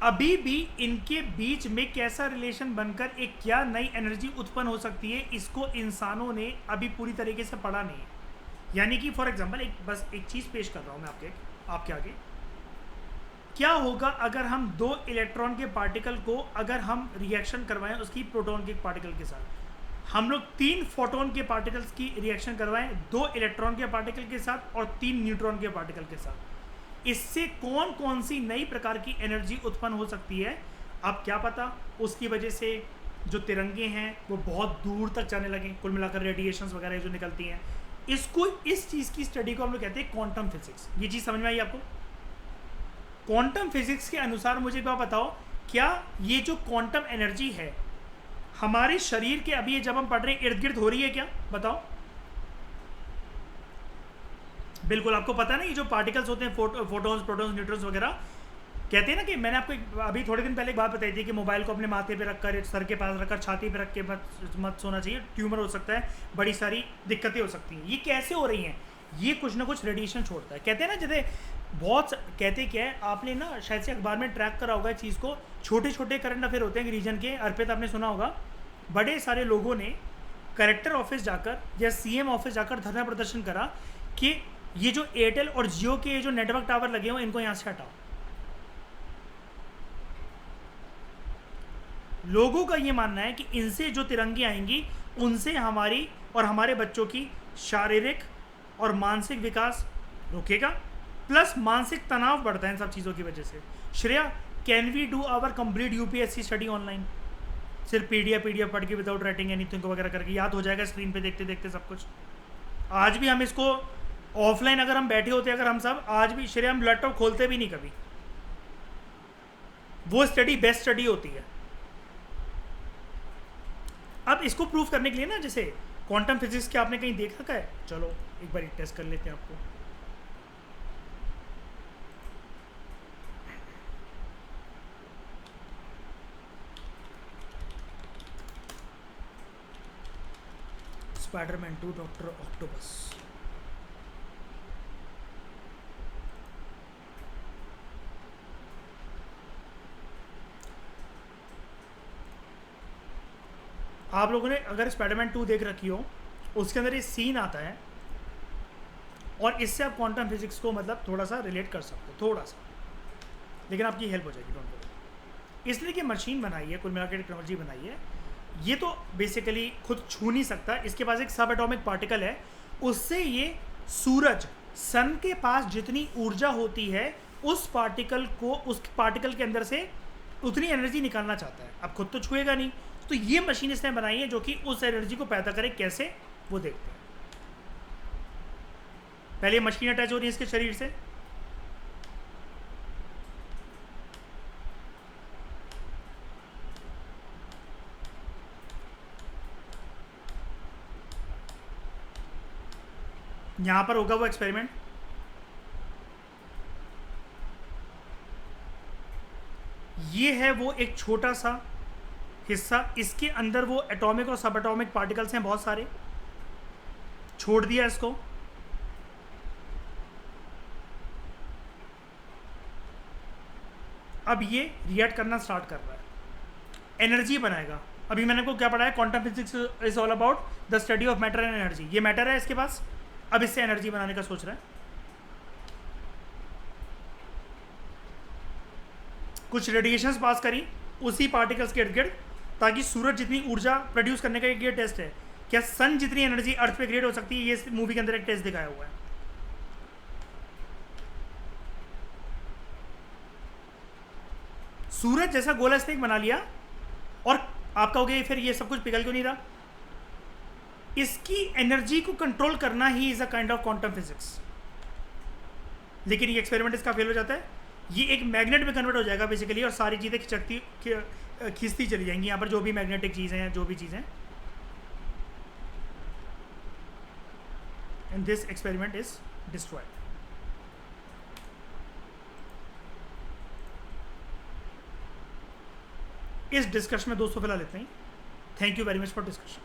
S1: अभी भी इनके बीच में कैसा रिलेशन बनकर एक क्या नई एनर्जी उत्पन्न हो सकती है, इसको इंसानों ने अभी पूरी तरीके से पढ़ा नहीं है। यानी कि फॉर एग्जाम्पल बस एक चीज़ पेश कर रहा हूँ मैं आपके आगे, क्या होगा अगर हम 2 इलेक्ट्रॉन के पार्टिकल को अगर हम रिएक्शन करवाएं उसकी प्रोटॉन के पार्टिकल के साथ, हम लोग 3 फोटोन के पार्टिकल्स की रिएक्शन करवाएं 2 इलेक्ट्रॉन के पार्टिकल के साथ और 3 न्यूट्रॉन के पार्टिकल के साथ, इससे कौन कौन सी नई प्रकार की एनर्जी उत्पन्न हो सकती है? अब क्या पता उसकी वजह से जो तिरंगे हैं वो बहुत दूर तक जाने लगे, कुल मिलाकर रेडिएशंस वगैरह जो निकलती हैं, इसको, इस चीज़ की स्टडी को हम लोग कहते हैं क्वांटम फिजिक्स। ये चीज़ समझ में आई आपको? क्वांटम फिजिक्स के अनुसार मुझे क्या बताओ, क्या ये जो क्वांटम एनर्जी है हमारे शरीर के, अभी ये जब हम पढ़ रहे हैं इर्द गिर्द हो रही है क्या? बताओ। बिल्कुल आपको पता ना, ये जो पार्टिकल्स होते हैं फोटॉन्स, प्रोटॉन्स, न्यूट्रॉन्स वगैरह, कहते हैं ना कि मैंने आपको अभी थोड़े दिन पहले एक बात बताई थी कि मोबाइल को अपने माथे पे रखकर, सर के पास रखकर, छाती पे रख के मत सोना चाहिए, ट्यूमर हो सकता है, बड़ी सारी दिक्कतें हो सकती हैं। ये कैसे हो रही हैं? ये कुछ ना कुछ रेडिएशन छोड़ता है। कहते हैं ना, जैसे बहुत कहते क्या है, आपने ना शायद से अखबार में ट्रैक करा होगा चीज़ को, छोटे छोटे करंट अफेयर होते हैं रीजन के। अर्पित आपने सुना होगा, बड़े सारे लोगों ने कलेक्टर ऑफिस जाकर या सीएम ऑफिस जाकर धरना प्रदर्शन करा कि ये जो एयरटेल और जियो के जो नेटवर्क टावर लगे हुए इनको यहाँ से हटाओ। लोगों का ये मानना है कि इनसे जो तिरंगे आएंगी उनसे हमारी और हमारे बच्चों की शारीरिक और मानसिक विकास रुकेगा, प्लस मानसिक तनाव बढ़ता है इन सब चीज़ों की वजह से। Shreya, can we do our complete UPSC study online? सिर्फ पीडीएफ पढ़ के विदाउट राइटिंग एनीथिंग को वगैरह करके याद हो जाएगा स्क्रीन पे देखते देखते सब कुछ। आज भी हम इसको ऑफलाइन अगर हम बैठे होते, अगर हम सब आज भी, श्रेया, हम लैपटॉप खोलते भी नहीं कभी। वो स्टडी बेस्ट स्टडी होती है। अब इसको प्रूव करने के लिए ना, जैसे क्वांटम फिजिक्स के आपने कहीं देख रखा है, चलो एक बार टेस्ट कर लेते हैं आपको। Spiderman 2 doctor octopus. आप लोगों ने अगर स्पाइडरमैन 2 देख रखी हो, उसके अंदर ये सीन आता है और इससे आप क्वांटम फिजिक्स को मतलब थोड़ा सा रिलेट कर सकते हो, थोड़ा सा, लेकिन आपकी हेल्प हो जाएगी, डोंट वरी। इसलिए कि मशीन बनाई है, कुल मिलाकर टेक्नोलॉजी बनाई है, ये तो बेसिकली खुद छू नहीं सकता, इसके पास एक सब एटॉमिक पार्टिकल है, उससे ये सूरज, सन के पास जितनी ऊर्जा होती है उस पार्टिकल को, उस पार्टिकल के अंदर से उतनी एनर्जी निकालना चाहता है। अब खुद तो छुएगा नहीं, तो ये मशीन इसने बनाई है जो कि उस एनर्जी को पैदा करे। कैसे, वो देखते हैं। पहले मशीन अटैच हो रही है इसके शरीर से, यहां पर होगा वो एक्सपेरिमेंट। ये है वो एक छोटा सा हिस्सा, इसके अंदर वो एटॉमिक और सब एटॉमिक पार्टिकल्स हैं बहुत सारे, छोड़ दिया इसको, अब ये रिएक्ट करना स्टार्ट कर रहा है, एनर्जी बनाएगा। अभी मैंने को क्या पढ़ाया, quantum physics is all about the study of matter and energy. ये मैटर है इसके पास, अब इससे एनर्जी बनाने का सोच रहा है। कुछ रेडिएशंस पास करी उसी पार्टिकल्स के इर्द गिर्द, ताकि सूरज जितनी ऊर्जा प्रोड्यूस करने का एक ये टेस्ट है, क्या सन जितनी एनर्जी अर्थ पे क्रिएट हो सकती है, ये इस मूवी के अंदर एक टेस्ट दिखाया हुआ है। सूरज जैसा गोला स्नेक बना लिया, और आप कहोगे फिर ये सब कुछ पिघल क्यों नहीं रहा? इसकी एनर्जी को कंट्रोल करना he is a kind of quantum physics. लेकिन ये एक्सपेरिमेंट इसका फेल हो जाता है, ये एक मैग्नेट में कन्वर्ट हो जाएगा बेसिकली, और सारी चीज़ें खींचती चली जाएंगी यहाँ पर, जो भी मैग्नेटिक चीज़ें हैं, जो भी चीज़ें, and this experiment is destroyed. इस डिस्कशन में दोस्तों फिलहाल इतना ही। Thank you very much for discussion.